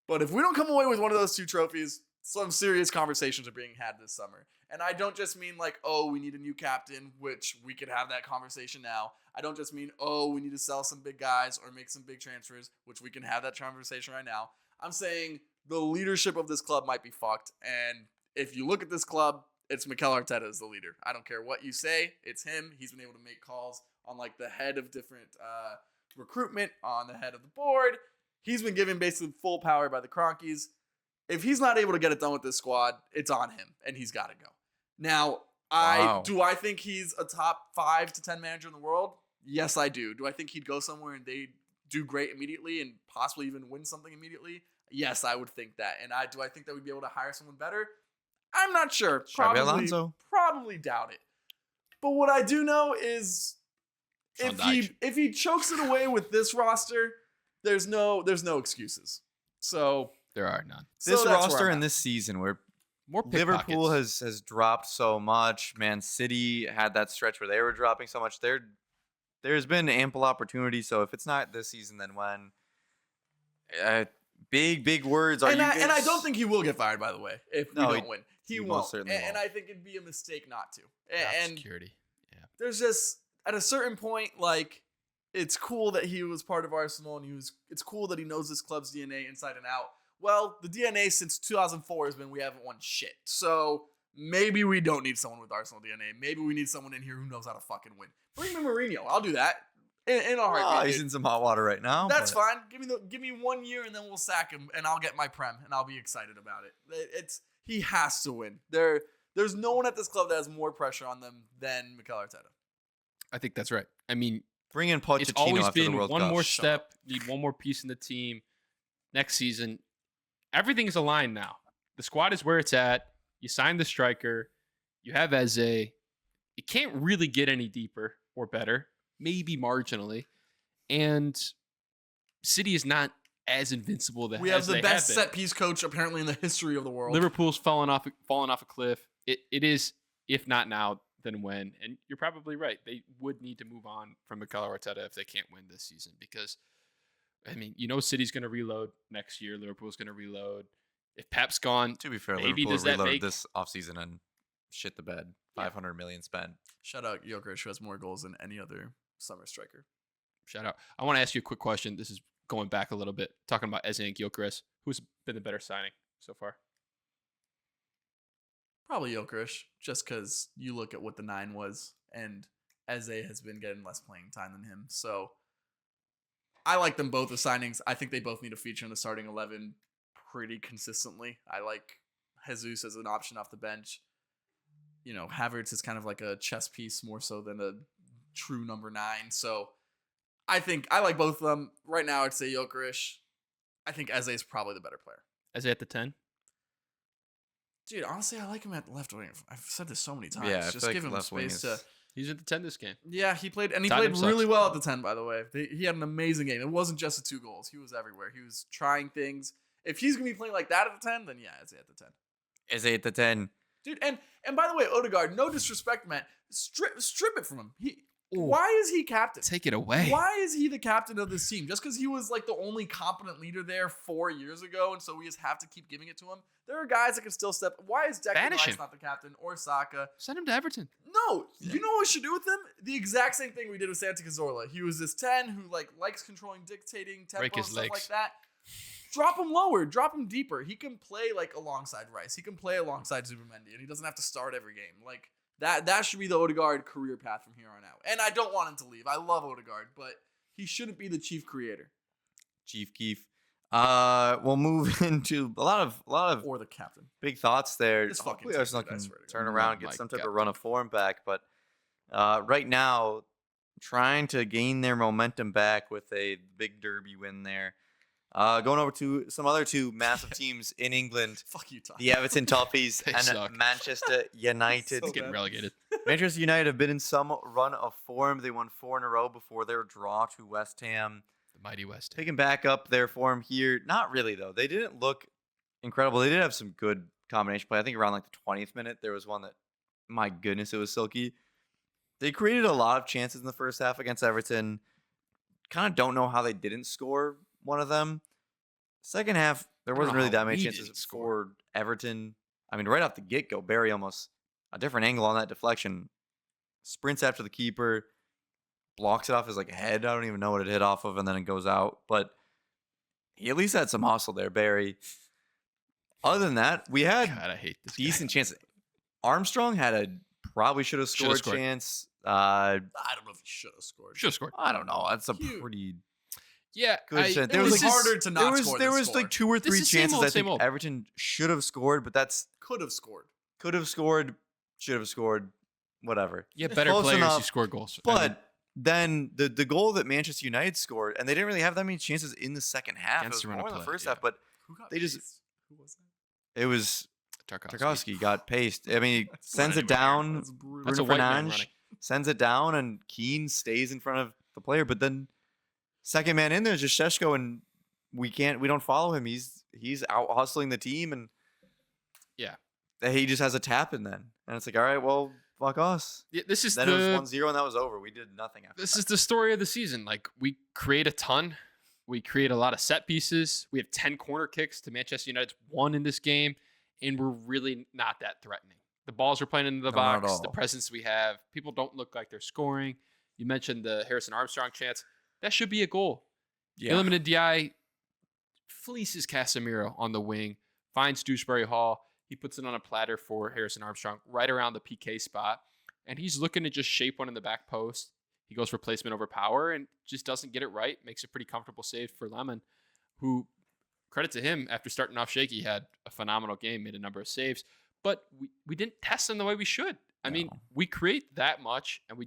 But if we don't come away with one of those 2 trophies, some serious conversations are being had this summer. And I don't just mean like, oh, we need a new captain, which we could have that conversation now. I don't just mean, oh, we need to sell some big guys or make some big transfers, which we can have that conversation right now. I'm saying the leadership of this club might be fucked. And if you look at this club, it's Mikel Arteta as the leader. I don't care what you say. It's him. He's been able to make calls on like the head of different recruitment, on the head of the board. He's been given basically full power by the Cronkies. If he's not able to get it done with this squad, it's on him, and he's got to go. Now, do I think he's a top 5 to 10 manager in the world? Yes, I do. Do I think he'd go somewhere and they do great immediately and possibly even win something immediately? Yes, I would think that. And do I think that we'd be able to hire someone better? I'm not sure. Probably doubt it. But what I do know is if he chokes it away with this roster, there's no excuses. So there are none. This roster and this season where more Liverpool has dropped so much. Man City had that stretch where they were dropping so much. There's been ample opportunity. So if it's not this season, then when? Big words. Are And you I don't think he will get fired, by the way, if we No, don't win. He he won't. most certainly And won't. I think it'd be a mistake not to. Job And security. Yeah. there's just, at a certain point, like, it's cool that he was part of Arsenal, and it's cool that he knows this club's DNA inside and out. Well, the DNA since 2004 has been we haven't won shit. So maybe we don't need someone with Arsenal DNA. Maybe we need someone in here who knows how to fucking win. Bring me Mourinho. I'll do that. In a heartbeat. Oh, he's dude. in some hot water right now. That's but- fine. Give me 1 year and then we'll sack him and I'll get my prem and I'll be excited about it. He has to win. There's no one at this club that has more pressure on them than Mikel Arteta. I think that's right. I mean, Bring in Pochettino it's always after the been World one Cup. more Shut step, need one more piece in the team. Next season, everything is aligned now. The squad is where it's at. You signed the striker. You have Eze. It can't really get any deeper or better, maybe marginally. And City is not as invincible We have as the they best been. set piece coach apparently in the history of the world. Liverpool's fallen off a cliff. It is, if not now, then when. And you're probably right. They would need to move on from Mikel Arteta if they can't win this season because, I mean, City's going to reload next year. Liverpool's going to reload. If Pep's gone, To be fair, maybe Liverpool does that reloaded make this offseason and shit the bed. 500 million spent. Shout out Jokic, who has more goals than any other summer striker. shout out. I want to ask you a quick question. This is going back a little bit, talking about Eze and Gyökeres. Who's been the better signing so far? Probably Jokic, just because you look at what the 9 was, and Eze has been getting less playing time than him. So I like them both as signings. I think they both need to feature in the starting 11 pretty consistently. I like Jesus as an option off the bench. Havertz is kind of like a chess piece more so than a true number 9. So I think I like both of them. Right now, I'd say Jokic. I think Eze is probably the better player. Eze at the 10? Dude, honestly, I like him at left wing. I've said this so many times. Yeah, I Just feel like give him left wing space is- to. He's at the 10 this game. Yeah, he played Tottenham sucks. really well at the 10. By the way, he had an amazing game. It wasn't just the 2 goals. He was everywhere. He was trying things. If he's gonna be playing like that at the 10, then yeah, Eze at the 10. Is it at the 10? Dude, and by the way, Odegaard, no disrespect, man. Strip it from him. Why is he captain? Take it away. Why is he the captain of this team? Just because he was like the only competent leader there 4 years ago, and so we just have to keep giving it to him? There are guys that can still step. Why is Declan Banish Rice him. not the captain or Saka? Send him to Everton. No, you know what we should do with him? The exact same thing we did with Santi Cazorla. He was this 10 who likes controlling, dictating tempo, Break his stuff like legs. that. Drop him lower, drop him deeper. He can play alongside Rice. He can play alongside Zubimendi, and he doesn't have to start every game. That should be the Odegaard career path from here on out. And I don't want him to leave. I love Odegaard, but he shouldn't be the chief creator Chief Keef. We'll move into a lot of or the captain. big thoughts there. This fucking Hopefully team, Arsenal I can swear to turn God. around, Oh get my some type God. of run of form back. But right now, trying to gain their momentum back with a big derby win there. Going over to some other 2 massive teams in England, Fuck you, Tom. the Everton Toffees They and suck. Manchester United. So Getting bad. relegated. Manchester United have been in some run of form. They won 4 in a row before their draw to West Ham. The mighty West. Picking back up their form here. Not really, though. They didn't look incredible. They did have some good combination play. I think around the 20th minute, there was one that, my goodness, it was silky. They created a lot of chances in the first half against Everton. Kind of don't know how they didn't score one of them. Second half, there I don't wasn't know really how that many we chances didn't score. for Everton. I mean, right off the get-go, Barry almost a different angle on that deflection. Sprints after the keeper, blocks it off his head. I don't even know what it hit off of, and then it goes out. But he at least had some hustle there, Barry. Other than that, we had God, I hate this guy. decent chances. Armstrong had a probably should have Should've scored scored. chance. I don't know if he should have scored. Should have scored. I don't know. That's a Cute. pretty Yeah. good chance. It was harder to not there was, score There than was score. 2 or This 3 is same chances old, I same think old. Everton should have scored, but that's Could have scored. could have scored, should have scored, whatever. You have better Close players, you enough, score goals. I mean, But then the goal that Manchester United scored, and they didn't really have that many chances in the second half. It Against was the run more of in the play, first yeah. half, but Who got They just- paced? Who was that? it was Tarkowski. Tarkowski got paced. I mean, he sends it anywhere. down. That's brutal. That's a Bruno white man Fernandes running. sends it down, and Keane stays in front of the player. But then second man in there is just Šeško, and we don't follow him. He's out hustling the team, and Yeah. he just has a tap in then, and it's like, all right, well, fuck us. Yeah, this is Then it was the 1-0, and that was over. We did nothing after this that. is the story of the season. We create a ton, We create a lot of set pieces. We have 10 corner kicks to Manchester United's 1 in this game, and we're really not that threatening. The balls are playing into the No, not at box, the all. presence we have. People don't look like they're scoring. You mentioned the Harrison Armstrong chance. That should be a goal. Yeah. Iliman Ndiaye fleeces Casemiro on the wing, finds Dewsbury Hall. He puts it on a platter for Harrison Armstrong right around the PK spot, and he's looking to just shape one in the back post. He goes for placement over power and just doesn't get it right. Makes a pretty comfortable save for Lemon, who, credit to him, after starting off shaky, had a phenomenal game, made a number of saves. But we didn't test him the way we should. I mean, we create that much, and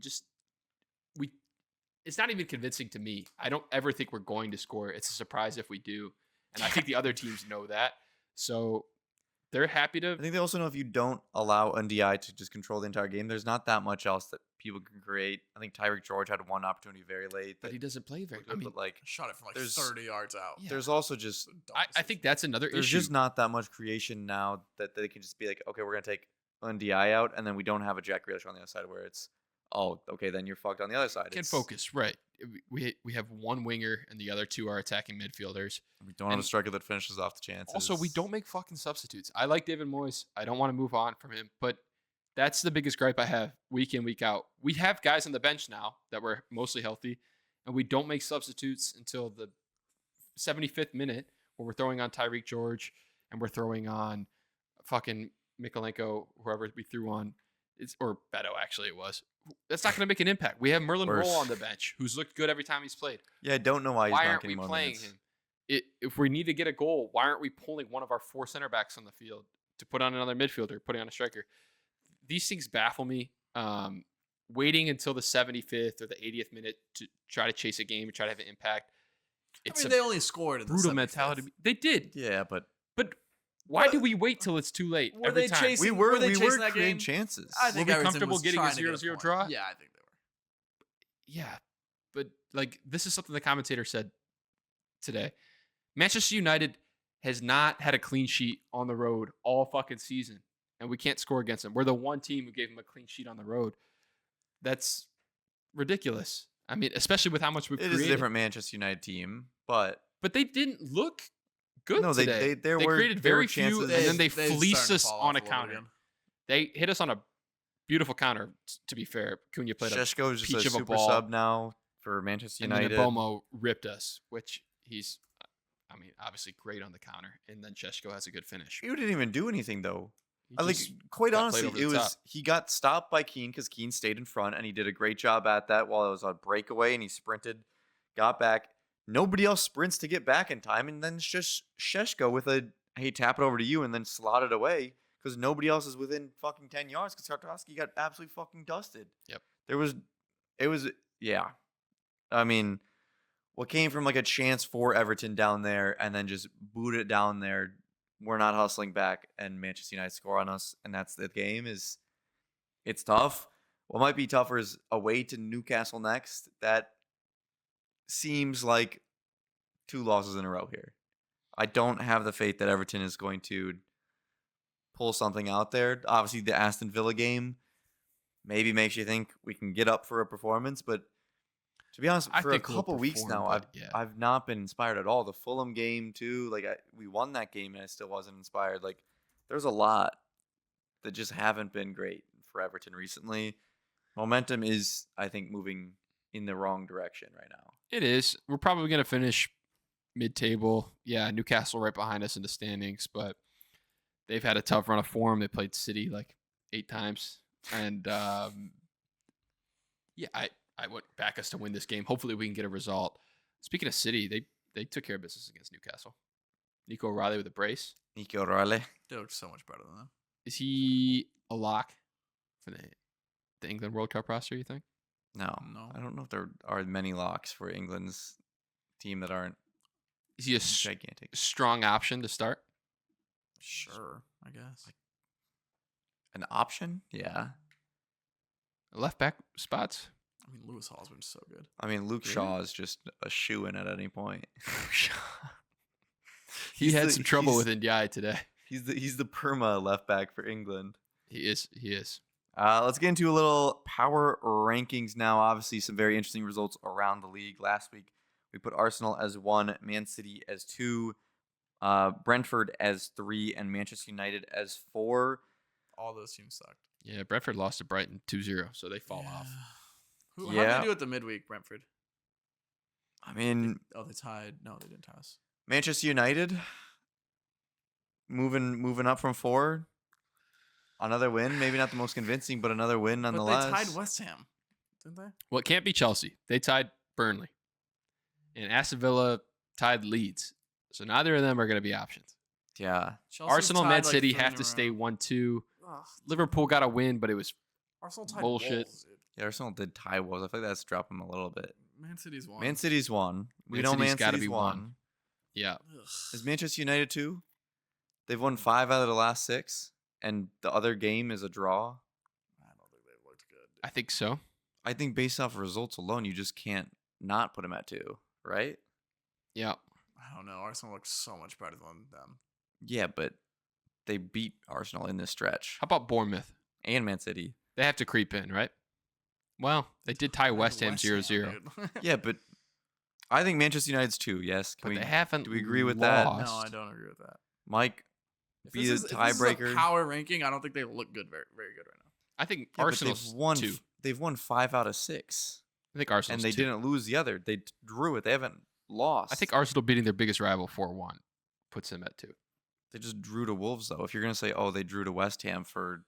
it's not even convincing to me. I don't ever think we're going to score. It's a surprise if we do. And I think the other teams know that. So they're happy to. I think they also know if you don't allow NDI to just control the entire game, there's not that much else that people can create. I think Tyreek George had one opportunity very late. But he doesn't play very. I mean, like, Shot it from like there's- 30 yards out. Yeah. there's also just I think that's another there's issue. just not that much creation now that they can just be like, okay, we're gonna take NDI out, and then we don't have a Jack Grealish on the other side where it's, oh, okay, then you're fucked on the other side. Can It's- focus, right? We have one winger and the other two are attacking midfielders. We don't have a and striker that finishes off the chances. Also, we don't make fucking substitutes. I like David Moyes. I don't want to move on from him, but that's the biggest gripe I have week in, week out. We have guys on the bench now that were mostly healthy, and we don't make substitutes until the 75th minute where we're throwing on Tyreek George and we're throwing on fucking Mikolenko, whoever we threw on. Or Beto, actually, it was. That's not going to make an impact. We have Merlin Worse. Roll on the bench, who's looked good every time he's played. Yeah, I don't know why he's Why not aren't we getting more playing minutes. him? If we need to get a goal, why aren't we pulling one of our 4 center backs on the field to put on another midfielder, putting on a striker? These things baffle me. Waiting until the 75th or the 80th minute to try to chase a game and try to have an impact. It's I mean, a they only scored in the brutal 75th. mentality. They did, Yeah, but but why do we wait till it's too late Were every they time? chasing- we were they chasing that creating game? chances. I think we Everton comfortable was getting a trying to get 0-0 point. draw? Yeah, I think they were. Yeah, but like this is something the commentator said today. Manchester United has not had a clean sheet on the road all fucking season, and we can't score against them. We're the one team who gave them a clean sheet on the road. That's ridiculous. I mean, especially with how much we've It created. is a different Manchester United team, but But they didn't look good No, today. there were- created there were very few, chances. and then they They've fleeced started to us fall on off a little counter. again. They hit us on a beautiful counter, to be fair. Cunha played a Sheshko is just peach a of a super ball. sub now for Manchester and then United. Bomo ripped us, which he's, I mean, obviously great on the counter. And then Sheshko has a good finish. He didn't even do anything though. He Like, just quite got played honestly, over it the was top. he got stopped by Keane because Keane stayed in front and he did a great job at that while it was on breakaway and he sprinted, got back. Nobody else sprints to get back in time, and then it's just Sheshko with a hey, tap it over to you and then slot it away because nobody else is within fucking 10 yards because Tarkowski got absolutely fucking dusted. Yep. It was yeah. I mean, what came from like a chance for Everton down there and then just boot it down there. We're not hustling back, and Manchester United score on us, and that's the game. It's tough. What might be tougher is away to Newcastle next. That seems like 2 losses in a row here. I don't have the faith that Everton is going to pull something out there. Obviously, the Aston Villa game maybe makes you think we can get up for a performance, but to be honest, I for a think we'll couple weeks perform, now, but yeah. I've not been inspired at all. The Fulham game too, like we won that game and I still wasn't inspired. Like there's a lot that just haven't been great for Everton recently. Momentum is, I think, moving in the wrong direction right now. It is. We're probably going to finish mid-table. Yeah, Newcastle right behind us in the standings, but they've had a tough run of form. They played City like 8 times. And yeah, I would back us to win this game. Hopefully we can get a result. Speaking of City, they took care of business against Newcastle. Nico O'Reilly with a brace. Nico O'Reilly. They look so much better than them. Is he a lock for the England World Cup roster, you think? No, No. I don't know if there are many locks for England's team that aren't Is he a gigantic. strong option to start? Sure, I guess. An option? Yeah. Left back spots? I mean, Lewis Hall's been so good. I mean, Luke Really? Shaw is just a shoe-in at any point. He He's had the- some trouble he's- with Ndiaye today. He's the perma left back for England. He is. Let's get into a little power rankings now. Obviously, some very interesting results around the league. Last week, We put Arsenal as 1, Man City as 2, Brentford as 3, and Manchester United as 4. All those teams sucked. Yeah, Brentford lost to Brighton 2-0, so they fall off. How did Yeah. they do at the midweek, Brentford? I mean, Oh, they tied. No, they didn't tie us. Manchester United moving up from 4. Another win, maybe not the most convincing, but another win nonetheless. But they tied West Ham, didn't they? Well, it can't be Chelsea. They tied Burnley. And Aston Villa tied Leeds. So neither of them are going to be options. Yeah. Chelsea's Arsenal, tied, Man like, City 3 have in to a stay row. 1-2. Ugh. Liverpool got a win, but it was Arsenal tied Bullshit. Wolves, dude. Yeah, Arsenal did tie Wolves. I feel like that's dropping them a little bit. Man City's won. Man City's 1. We Man know City's Man gotta City's be 1. one. yeah. Ugh. Is Manchester United 2? They've won 5 out of the last 6, and the other game is a draw. I don't think they've looked good. I think so. I think based off results alone, you just can't not put them at 2, right? Yeah. I don't know. Arsenal looks so much better than them. Yeah, but they beat Arsenal in this stretch. How about Bournemouth? And Man City. They have to creep in, right? Well, they did tie West Ham 0-0. dude. Yeah, but I think Manchester United's 2, yes. Can But we, they haven't do we agree with that? lost. No, I don't agree with that. Mike, If be this the is- if this is a tiebreaker? power ranking, I don't think they look good, very, very good right now. I think Yeah, but Arsenal's they've won, 2. They've won 5 out of 6. I think Arsenal's And they 2. didn't lose the other. They drew it. They haven't lost. I think Arsenal beating their biggest rival 4-1 puts them at 2. they just drew to Wolves, though. If you're going to say, oh, they drew to West Ham for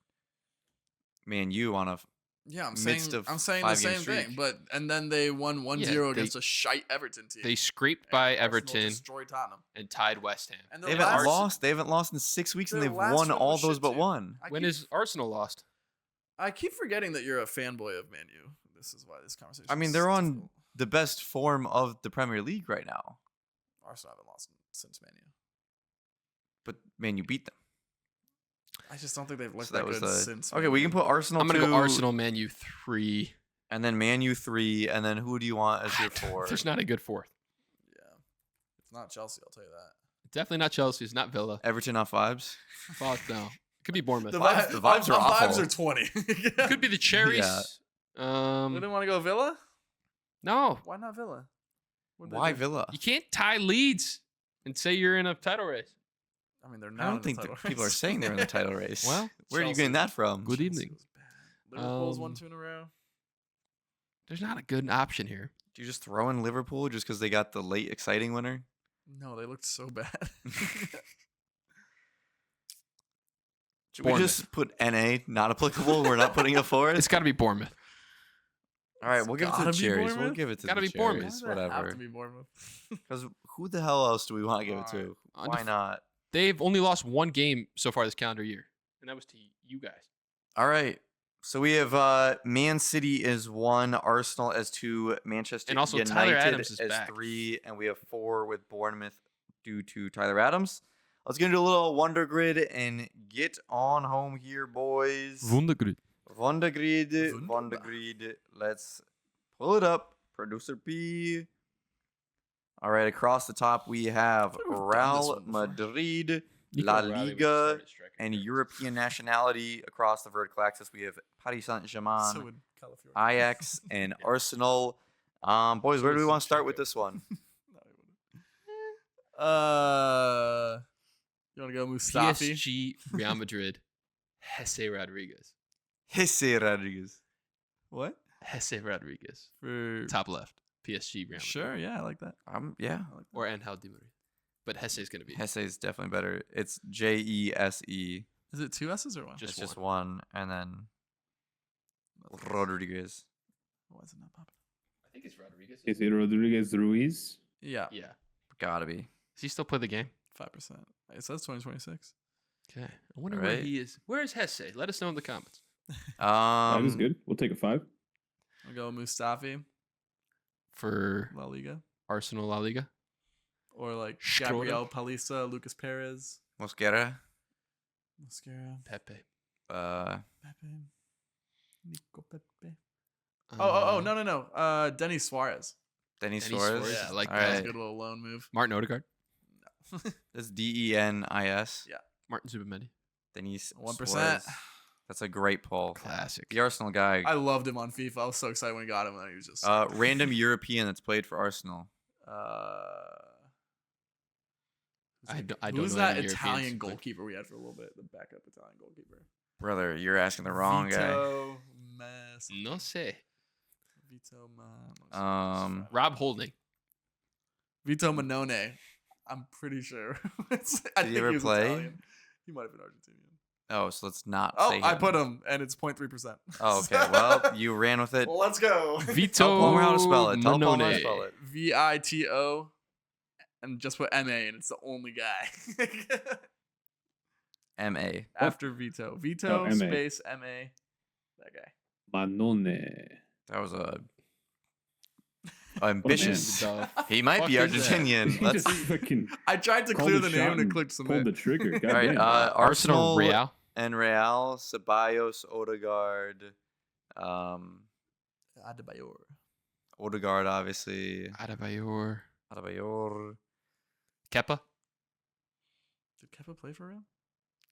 Man U on a Yeah, I'm midst saying of the 5-game same thing. streak. But and then they won 1-0 Yeah, against a shite Everton team. They scraped And by Arsenal Everton destroyed Tottenham. and tied West Ham. And They haven't lost. They haven't lost in 6 weeks, and their they've last won win all was those shit, but too. one. When is Arsenal lost? I keep forgetting that you're a fanboy of Man U. This is why this conversation. I mean, is they're on difficult. the best form of the Premier League right now, Arsenal haven't lost since Man U. but Man U beat them. I just don't think they've looked So that that was good the since. okay. Man We U. can put Arsenal. I'm going to 2, go Arsenal, Man U 3. and then Man U 3, and then who do you want as your 4? There's not a good 4th. Yeah, it's not Chelsea. I'll tell you that. Definitely not Chelsea. It's not Villa. Everton off vibes. Fuck no. It could be Bournemouth. The vibes are awful. Vibes are 20. It could be the Cherries. Yeah. We didn't want to go Villa. No. Why not Villa? What'd they Why do? Villa? You can't tie Leeds and say you're in a title race. I mean, they're I not. don't in the think title that people are race. saying they're in the title race. Well, where are you Chelsea. getting that from? Good Chelsea evening. was bad. Liverpool's won Um, 2 in a row. There's not a good option here. Do you just throw in Liverpool just because they got the late exciting winner? No, they looked so bad. Should we Bournemouth. just put NA not applicable? We're not putting a fourth. It's got to be Bournemouth. All right, It's we'll give it to gotta the be cherries. We'll Bournemouth? give it to Gotta the be Bournemouth. cherries. Why does that have Whatever. to be Bournemouth? Because who the hell else do we want to give it to? Why Undef- not? They've only lost 1 game so far this calendar year, and that was to you guys. All right. So we have Man City as 1, Arsenal as 2, Manchester And also United Tyler Adams is as back. 3, and we have 4 with Bournemouth due to Tyler Adams. Let's get into a little Wonder Grid and get on home here, boys. WONDERGRID. WonderGrid, Wunderbar. WonderGrid. Let's pull it up. Producer P. All right, across the top we have feel like we've done this Real one before. Madrid, Nico La Riley was Liga, starting striker. and European nationality. Across the vertical axis we have Paris Saint-Germain, So in California. Ajax, and Arsenal. Boys, where do we want to start with this one? You want to go Mustafi? PSG, Real Madrid, Jesse Rodriguez. Jesse Rodriguez. What? Jesse Rodriguez. For Top left. PSG, Real Madrid. sure, yeah, I like that. Yeah. I like that. Or Angel Di Maria. But Jesse is going to be Jesse is definitely better. It's Jesse. Is it 2 S's or 1? Just It's just one, and then Rodriguez. Why is it not popping? I think it's Rodriguez. Is it Rodriguez Ruiz? Yeah, Yeah. Gotta be. Does he still play the game? 5%. It says 2026. Okay. I wonder where Alright. he is. Where is Jesse? Let us know in the comments. That is good. We'll take a 5. I'll go Mustafi, For La Liga. Arsenal La Liga. Or like Schroeder. Gabriel Palisa, Lucas Perez, Mosquera. Mascara, Pepe. Pepe, Nico Pepe. Oh, no. Denny Suarez. Denis Denis Suarez. Suarez, I like All that. That's right. a good little loan move. Martin Odegaard. That's Denis. Yeah. Martin Zubimendi. Denis 1%. Suarez. That's a great pull. Classic. The Arsenal guy. I loved him on FIFA. I was so excited when we got him, and he was just Random European that's played for Arsenal. I don't Who's know that any Italian Europeans, but- goalkeeper we had for a little bit? The backup Italian goalkeeper. Brother, you're asking the wrong guy. Vito Mas. No sé. Vito Rob Holding. Vito Manone. I'm pretty sure. I Did he think ever was play? Italian. He might have been Argentinian. Oh, so let's not Oh, say I him. put him, and it's 0.3%. Oh, okay. Well, you ran with it. Well, let's go. Vito Tell Palmer how to spell it. Tell Palmer how to Manone. spell it. Vito, and just put MA, and it's the only guy. M.A. After Vito. Vito Oh, MA. space MA. That guy. Manone. That was ambitious. The He might be fuck is that? Argentinian. He Let's just fucking I tried to called clear the the shot name and it and clicked pulled submit. the trigger. All right. Goddamn. Arsenal Real. and Real, Ceballos, Odegaard, Adebayor. Odegaard, obviously. Adebayor. Adebayor. Kepa. Did Kepa play for real?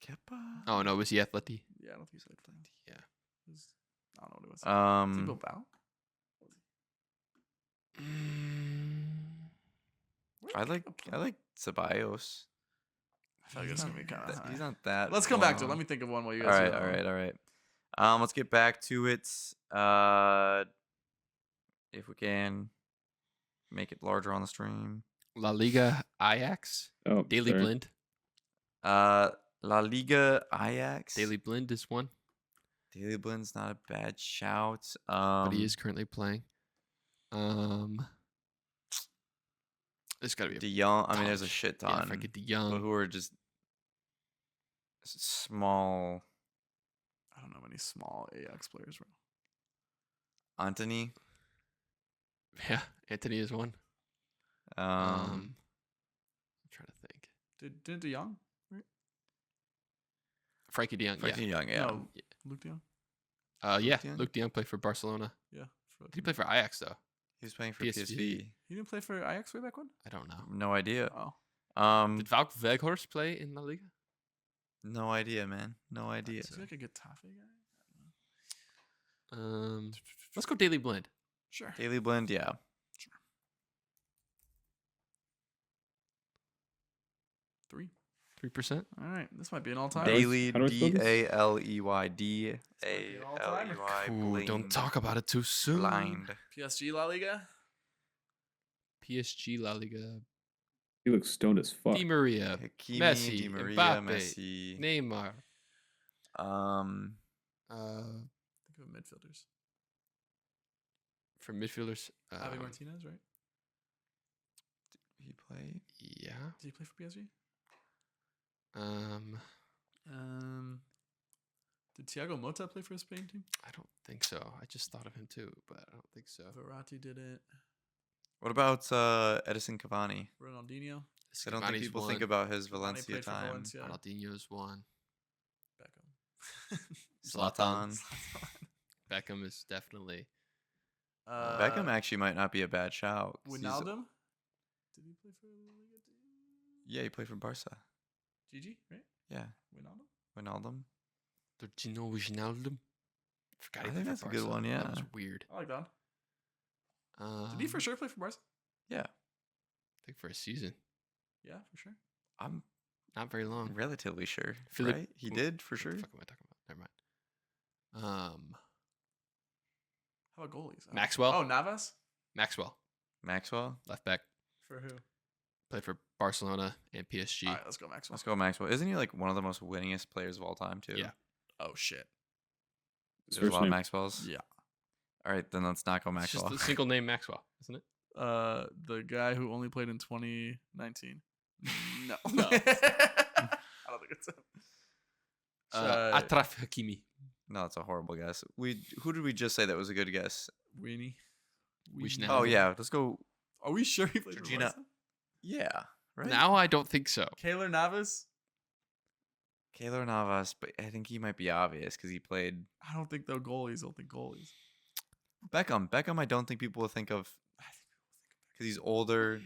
Kepa. Oh no, it was the Atleti. Yeah, I don't think he played. Yeah. I don't know what it was. Was he Um, Bilbao? I like Ceballos. I feel like it's gonna be kind of He's not that. Let's come back to it. long. Let me think of one while you All guys. right, do that all one. right, all right. Let's get back to it. If we can make it larger on the stream. La Liga Ajax. Oh, Daily sorry. Blind. La Liga Ajax. Daily Blind is one, Daily Blind's not a bad shout. but he is currently playing. There's got to be De Jong. I mean, there's a ton. shit Yeah, ton. if I get De but Jong. who are just small. I don't know any small Ajax players. Bro. Anthony. Yeah, Anthony is one. Um, I'm trying to think. Did De Jong? Frankie De Jong. Frankie de Jong, yeah. No, Luke De Jong. Yeah. De Jong? Luke De Jong played for Barcelona. Yeah. Did he play for Ajax though? He was playing for PSV. PSV. He didn't play for Ajax way back when. I don't know. No idea. Oh, Did Wout Weghorst play in La Liga? No idea, man. No idea. is he like a Getafe guy? Let's go Daily Blind. Sure. Daily Blind, yeah. 3. 3%. All right, this might be an all-time. Daily how do I spell this? DALEY Ooh, don't talk about it too soon. blind. PSG La Liga. PSG La Liga. He looks stoned as fuck. Di Maria. Hakimi, Messi, Di Maria, Mbappe, Messi. Neymar. Think of midfielders. For midfielders. Javi Martinez, right? Did he play? Yeah. Did he play for PSG? Did Thiago Motta play for a Spain team? I don't think so. I just thought of him too, but I don't think so. Verratti did it. What about Edison Cavani? Ronaldinho. I don't think Cavani's people one. think about his Cavani Valencia played for time. Valencia. Ronaldinho's one. Beckham. Zlatan. Beckham is definitely. Beckham actually might not be a bad shout. 'cause he's- Wijnaldum. Did he play for La Liga too? Yeah, he played for Barca. Gigi, right? Yeah, Wijnaldum. Wijnaldum. Gino Wijnaldum. Forgot I he think played for that's a good Barca. one, That was yeah. weird. I like that. Did he for sure play for Barca? Yeah, I think for a season. Yeah, for sure. I'm Not very long. relatively sure. Philip- Right? He did for What sure. the fuck am I talking about? Never mind. How about goalies? Maxwell? Oh, Navas. Maxwell, Maxwell. left back, For who? played for Barcelona and PSG. All right, let's go Maxwell. Let's go Maxwell. Isn't he like one of the most winningest players of all time too? Yeah. Oh shit. His There's a first lot of name. Maxwell's. Yeah. All right, then let's not go It's just Maxwell. a single name Maxwell, isn't it? The guy who only played in 2019. No. No. I don't think it's him. Atraf Hakimi. No, that's a horrible guess. Who did we just say that was a good guess? Weenie. Wijnaldum. Oh yeah, let's go. Are we sure he played for Georgina. Barca? Yeah, right. Now I don't think so. Keylor Navas? Keylor Navas, but I think he might be obvious because he played I don't think they're goalies. I'll think goalies. Beckham. Beckham, I don't think people will think of because he's older,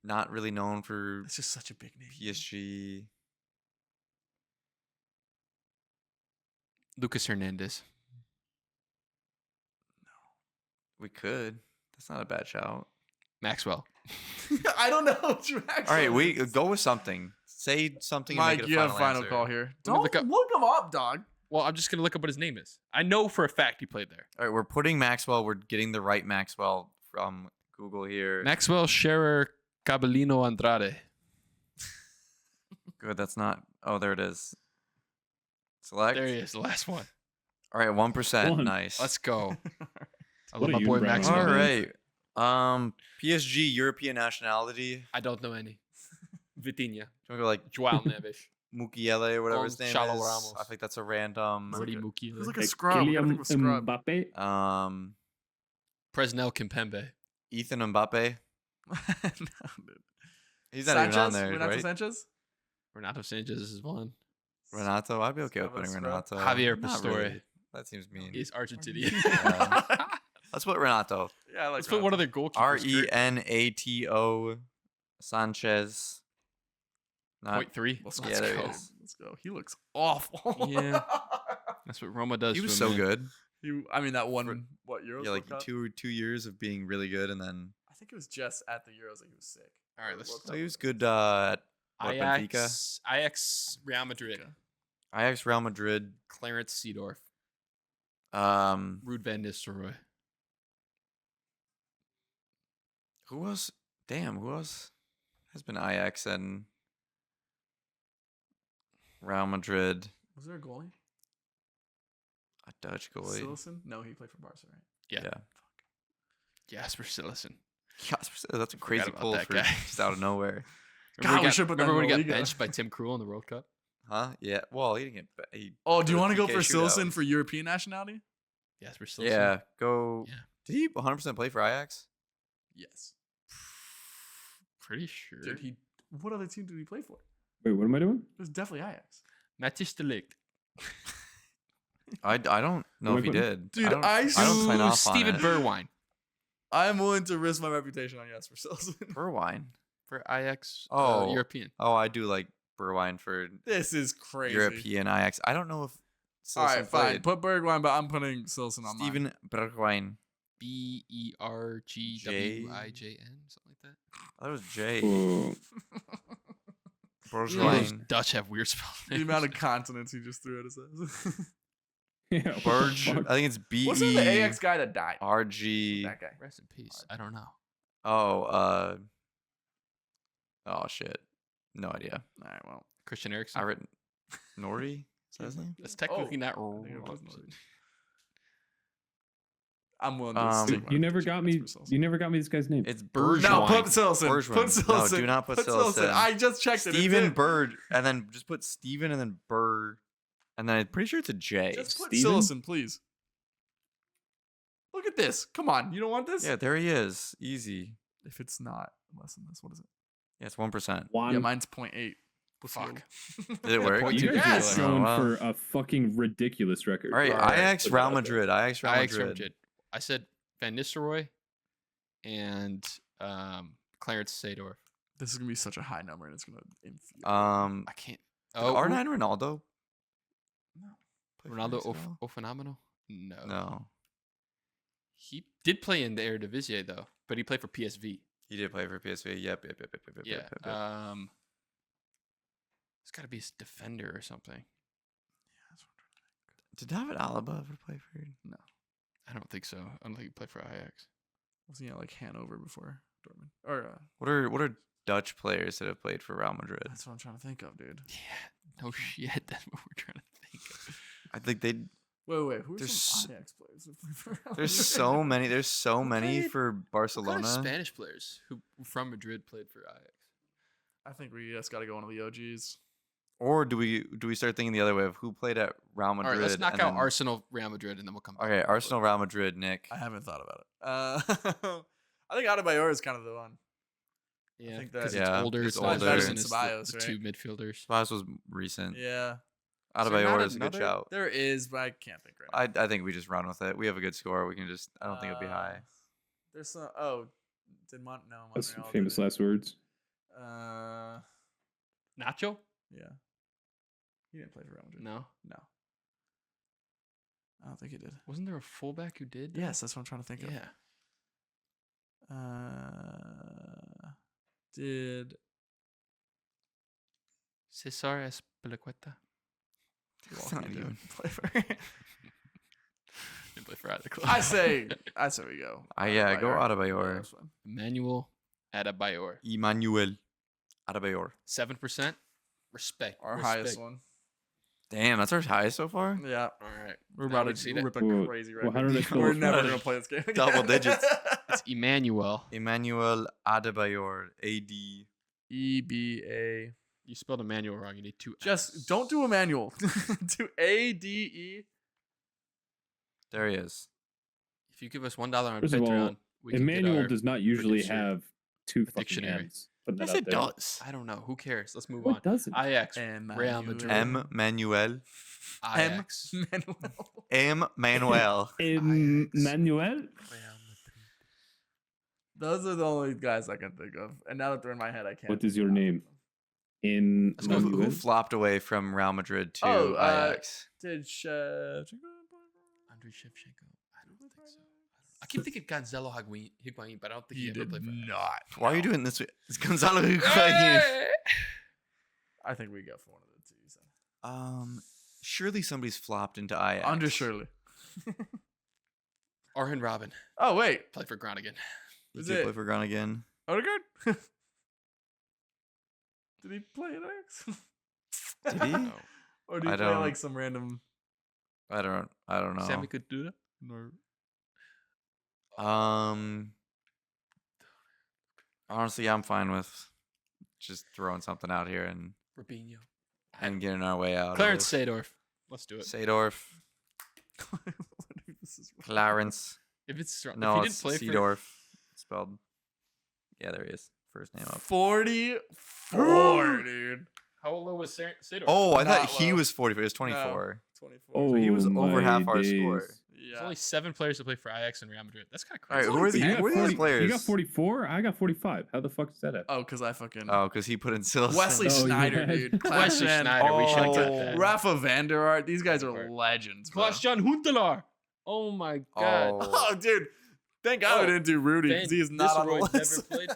not really known for It's just such a big name. PSG. Lucas Hernandez. We could. That's not a bad shout. Maxwell. I don't know. What you actually All right, we go with something. Say something. And Mike, make it a you have final final answer. call here. Let me Don't look up- look him up, dog. Well, I'm just gonna look up what his name is. I know for a fact he played there. All right, we're putting Maxwell. We're getting the right Maxwell from Google here. Maxwell Scherer Cabellino Andrade. Good. That's not. Oh, there it is. Select. There he is, the last one. All right, 1%. One. Nice. Let's go. I What love a my boy unibrow. Maxwell. All right. PSG European nationality. I don't know any. Vitinha. Do you want to go like Joao Neves. Mukiele or whatever his name Gonçalo is? Ramos. I think that's a random. Marty It was Mukiele. like a scrub. We gotta think of a Kylian scrub. Mbappe. Presnel Kimpembe. Ethan Mbappe. No, dude. He's not even on Sanchez? there, Renato right? Sanchez? Renato Sanchez is one. Renato. I'd be okay with Scrub putting and Renato. Javier Not Pastore. really. That seems mean. He's Argentinian. Yeah. Let's put Renato. Yeah, I like Let's put one of their goalkeepers. Renato Sanchez. Not. 0.3. Let's Yeah, there he go. is. Let's go. He looks awful. Yeah. That's what Roma does. He was to so him, man. good. I mean, that one, what, Euros? Yeah, like World Cup? 2 years of being really good, and then I think it was just at the Euros that he was sick. All right, Or let's- World so Cup. he was good at what, Benfica, Ajax, Real Madrid. Ajax, Real Madrid. Clarence Seedorf. Who Ruud van Nistelrooy. else? Damn, who else has been Ajax and Real Madrid? Was there a goalie? A Dutch goalie. Silesen? No, he played for Barca, right? Yeah. Yeah. Jasper Cillessen. Jasper, that's a crazy about pull that for guy. just out of nowhere. God, we should put that remember when in he La got Liga. benched by Tim Krul in the World Cup? Huh? Yeah. Well, he didn't get. He Oh, do you got a want to go PK for shootout. Silesen for European nationality? Jasper Cillessen. Yeah. Go. Yeah. Did he 100% play for Ajax? Yes. Pretty sure. Dude, what other team did he play for? Wait, what am I doing? It was definitely Ajax. Matthijs de Ligt. I don't know Am I if he putting- did. Dude, I don't I sign Ooh, off Steven on it. Bergwijn. I'm willing to risk my reputation on Jasper Silesen. Bergwijn. For Ajax. Oh. European. Oh, I do like Bergwijn for This is crazy. European Ajax. I don't know if. All right, Silesen fine. played. Put Bergwijn, but I'm putting Silesen on mine. Steven Bergwijn. Bergwijn. Something like that. That was J. Oh, You know, those Bergwijn. Dutch have weird spelling The names. amount of consonants he just threw at us. yeah. what the Berg. fuck? I think it's B What's the AX guy that died? R G. That guy. Rest in peace. I don't know. Oh. Oh shit. No idea. All right, well. Christian Eriksen. I written Nordy. Is that his name? That's technically not I wrong. think it was Nordy. I'm willing to Um, stick my You never reputation got on me. Jasper Silesen. You never got me this guy's name. It's No, Bergwijn. put Silesen. Bergwijn. Put Silesen. No, do not put Silesen. Silesen. I just checked it. It's Steven in. Bird, and then just put Steven and then Burr, and then I'm pretty sure it's a J. Just put Steven? Silesen, please. Look at this. Come on. You don't want this? Yeah, there he is. Easy. If it's not less than this, what is it? Yeah, it's 1%. Juan. Yeah, mine's 0.8. What's Fuck. Did it work? Point You two. guys Yes. are going Oh, wow. for a fucking ridiculous record. All right, Alright, Ajax, put that Real out there. Madrid. Ajax, Real Ajax, Real Madrid. Madrid. I said Van Nistelrooy and Clarence Seedorf. This is going to be such a high number and it's going to infuriate. I can't. Oh, R9 Ronaldo. No. Play for Ronaldo Arsenal? Ofenomeno? No. No, He did play in the Eredivisie though, but he played for PSV. he did play for PSV. Yep. Yeah. It's got to be a defender or something. Did David Alaba ever play for? I don't think so. I don't think he played for Ajax. Was he at like Hanover before Dortmund? Or What are Dutch players that have played for Real Madrid? that's what I'm trying to think of, dude. Yeah. No shit. That's what we're trying to think of. I think they. Wait. Who are There's some Ajax players? that play for Real There's Madrid? so many. There's so Who many played- for What kind Barcelona. of Spanish players who from Madrid played for Ajax? I think we just got to go one of the OGs. Or do we start thinking the other way of who played at Real All Madrid? right, let's knock and out then- Arsenal, Real Madrid, and then we'll come back. Okay, Arsenal, Real Madrid, Nick. I haven't thought about it. I think Adebayor is kind of the one. Yeah, think because that- it's Yeah, older. it's It's not older. better than the Ceballos, two right? midfielders. Spaz was recent. Yeah, Adebayor is a good another- shout. there is, but I can't think right now. I think we just run with it. We have a good score. We can just. I don't think it'll be high. There's some. Oh, did no? That's Montreal famous did it. last words. Nacho? Yeah. He didn't play for Real Madrid. No. No. I don't think he did. Wasn't there a fullback who did? Yes, that's what I'm trying to think Yeah. Did Cesar Espilicueta. That's not even- play for? Didn't play for either club. I say we go. Yeah, go Adebayor. Adebayor. that's fine. Emmanuel Adebayor. Emmanuel Adebayor. 7%. Respect. Our Respect. highest one. Damn, that's our highest so far. Yeah, All right. we're Now about we to see that. rip a Well, crazy well, record. how do they spell We're it? never gonna play this game. Again. Double digits. It's Emmanuel. Emmanuel Adebayor. A-D. EBA. You spelled Emmanuel wrong. You need two M's. Just don't do Emmanuel. Do ADE. There he is. If you give us $1 on First of all, Patreon, we can get Emmanuel our does not usually producer have two fucking dictionary. M's. Putting that Yes, out it there. does. I don't know. Who cares? Let's move What on. does it? Ajax. Emmanuel. Real Madrid. M. Manuel. Ajax. Manuel. M. Manuel. Emmanuel? Those are the only guys I can think of. And now that they're in my head, I can't. What is your think of name? them. Let's go. Who Emmanuel? flopped away from Real Madrid to Oh, Ajax? Did Andriy Shevchenko. I don't think so. I keep thinking Gonzalo Higuain, but I don't think he, He ever did played for Ajax. not. Why are you No. doing this? It's Gonzalo Higuain. Hey! I think we go for one of the two. You said. Surely somebody's flopped into Ajax. Under Shirley. Arjen Robben. Oh wait, Played for Groningen. He Is did it- play for Groningen. Odegaard. Did he play at Ajax? Did he? No. Or did he I play don't- like some random? I don't know. Sammy Kadura? No. Honestly, I'm fine with just throwing something out here and Robinho. getting our way out. Clarence of Seedorf. Let's do it. this. Seedorf. This is- Clarence. If it's strong. No, if he it's didn't play Seedorf. Spelled. Yeah, there he is. First name up. 44, dude. How old was Seedorf? Oh, I Not thought he low. was 44. He was 24. 24. Oh, So he was over my half our days. score. There's Yeah. only 7 players to play for Ajax and Real Madrid. That's kind of All right, crazy. who are You the got who are these 40 players? You got 44. I got 45. How the fuck is that happen? Oh, because I fucking Oh, because he put in Silva. Wesley Oh, Snyder, yeah. dude. Wesley Klaas Snyder, we should've oh, kept that. Rafa van der Aert. These guys are Right. legends, bro. Klaas-Jan Huntelaar. Oh my god. Oh. Oh, dude. Thank God we Oh, didn't do Rudy because he is not on the Nistelrooy list. never played.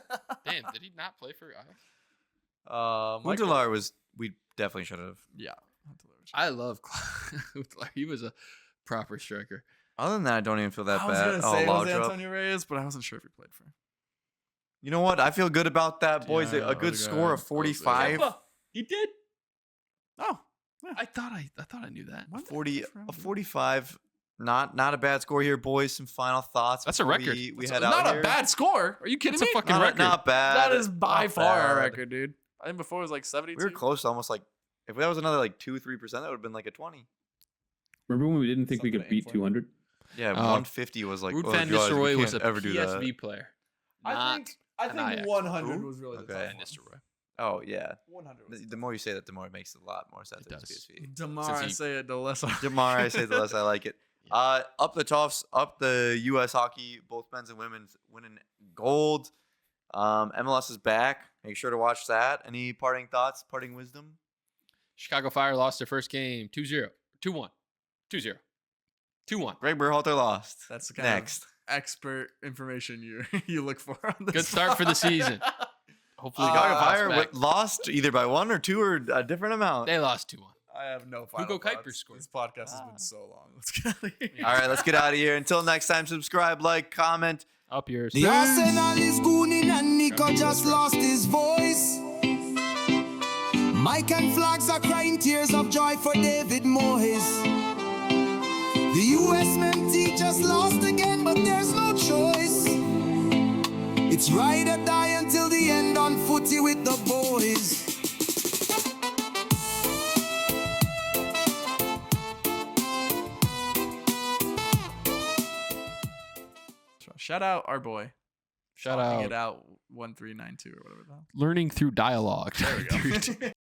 Damn, did he not play for Ajax? Huntelaar was. We definitely should have. Yeah. I love Huntelaar. He was a proper striker. Other than that, I don't even feel that I was bad. gonna say Jose Laudrup. Antonio Reyes, but I wasn't sure if he played for. You know what? I feel good about that, boys. Yeah, A good Odegaard, score of 45. Kepa, he did. Oh, I thought I knew that. when did he 40, play for Real a Madrid? 45. Not a bad score here, boys. Some final thoughts. That's a before record. We That's head Not out a here. bad score. Are you kidding It's a me? fucking Not, record. not bad. That is by Not far bad. our record, dude. I think before it was like 72. We were close to almost like. If that was another like 2-3%, that would have been like a 20. Remember when we didn't think we Something could to aim beat for. 200? Yeah, Oh. 150 was like. Ruud oh, van guys, we Nistelrooy can't was a ever do that. PSV player. I Not think an Ajax. 100 Who? was really the Okay. tough Van one. Nistelrooy. Oh yeah. 100 was The more you say that, the more it makes a lot more sense. It It's does. PSV. Demar, Since I he- say it, the less I The more I say, the less I like it. Up the Toffs, up the U.S. hockey, both men's and women's winning gold. MLS is back. Make sure to watch that. Any parting thoughts, parting wisdom? Chicago Fire lost their first game 2-0. 2-1. 2-0. 2-1. Greg Berhalter lost. That's the kind Next. of expert information you look for on this. Good start for the season. Hopefully, Chicago bounce Fire back. lost either by 1 or 2 or a different amount. They lost 2-1. I have no final Hugo Kuiper thoughts. scored. This podcast has been so long. Let's get out of here. All right, let's get out of here. Until next time, subscribe, like, comment. Up yours. The Arsenal is gooning and Nico just lost his voice. Mike and Flags are crying tears of joy for David Moyes. The USMNT just lost again, but there's no choice. It's ride or die until the end on Footy with the boys. Shout out our boy. Shout Talking out. it out 1392 or whatever the hell. Learning through dialogue. There we go.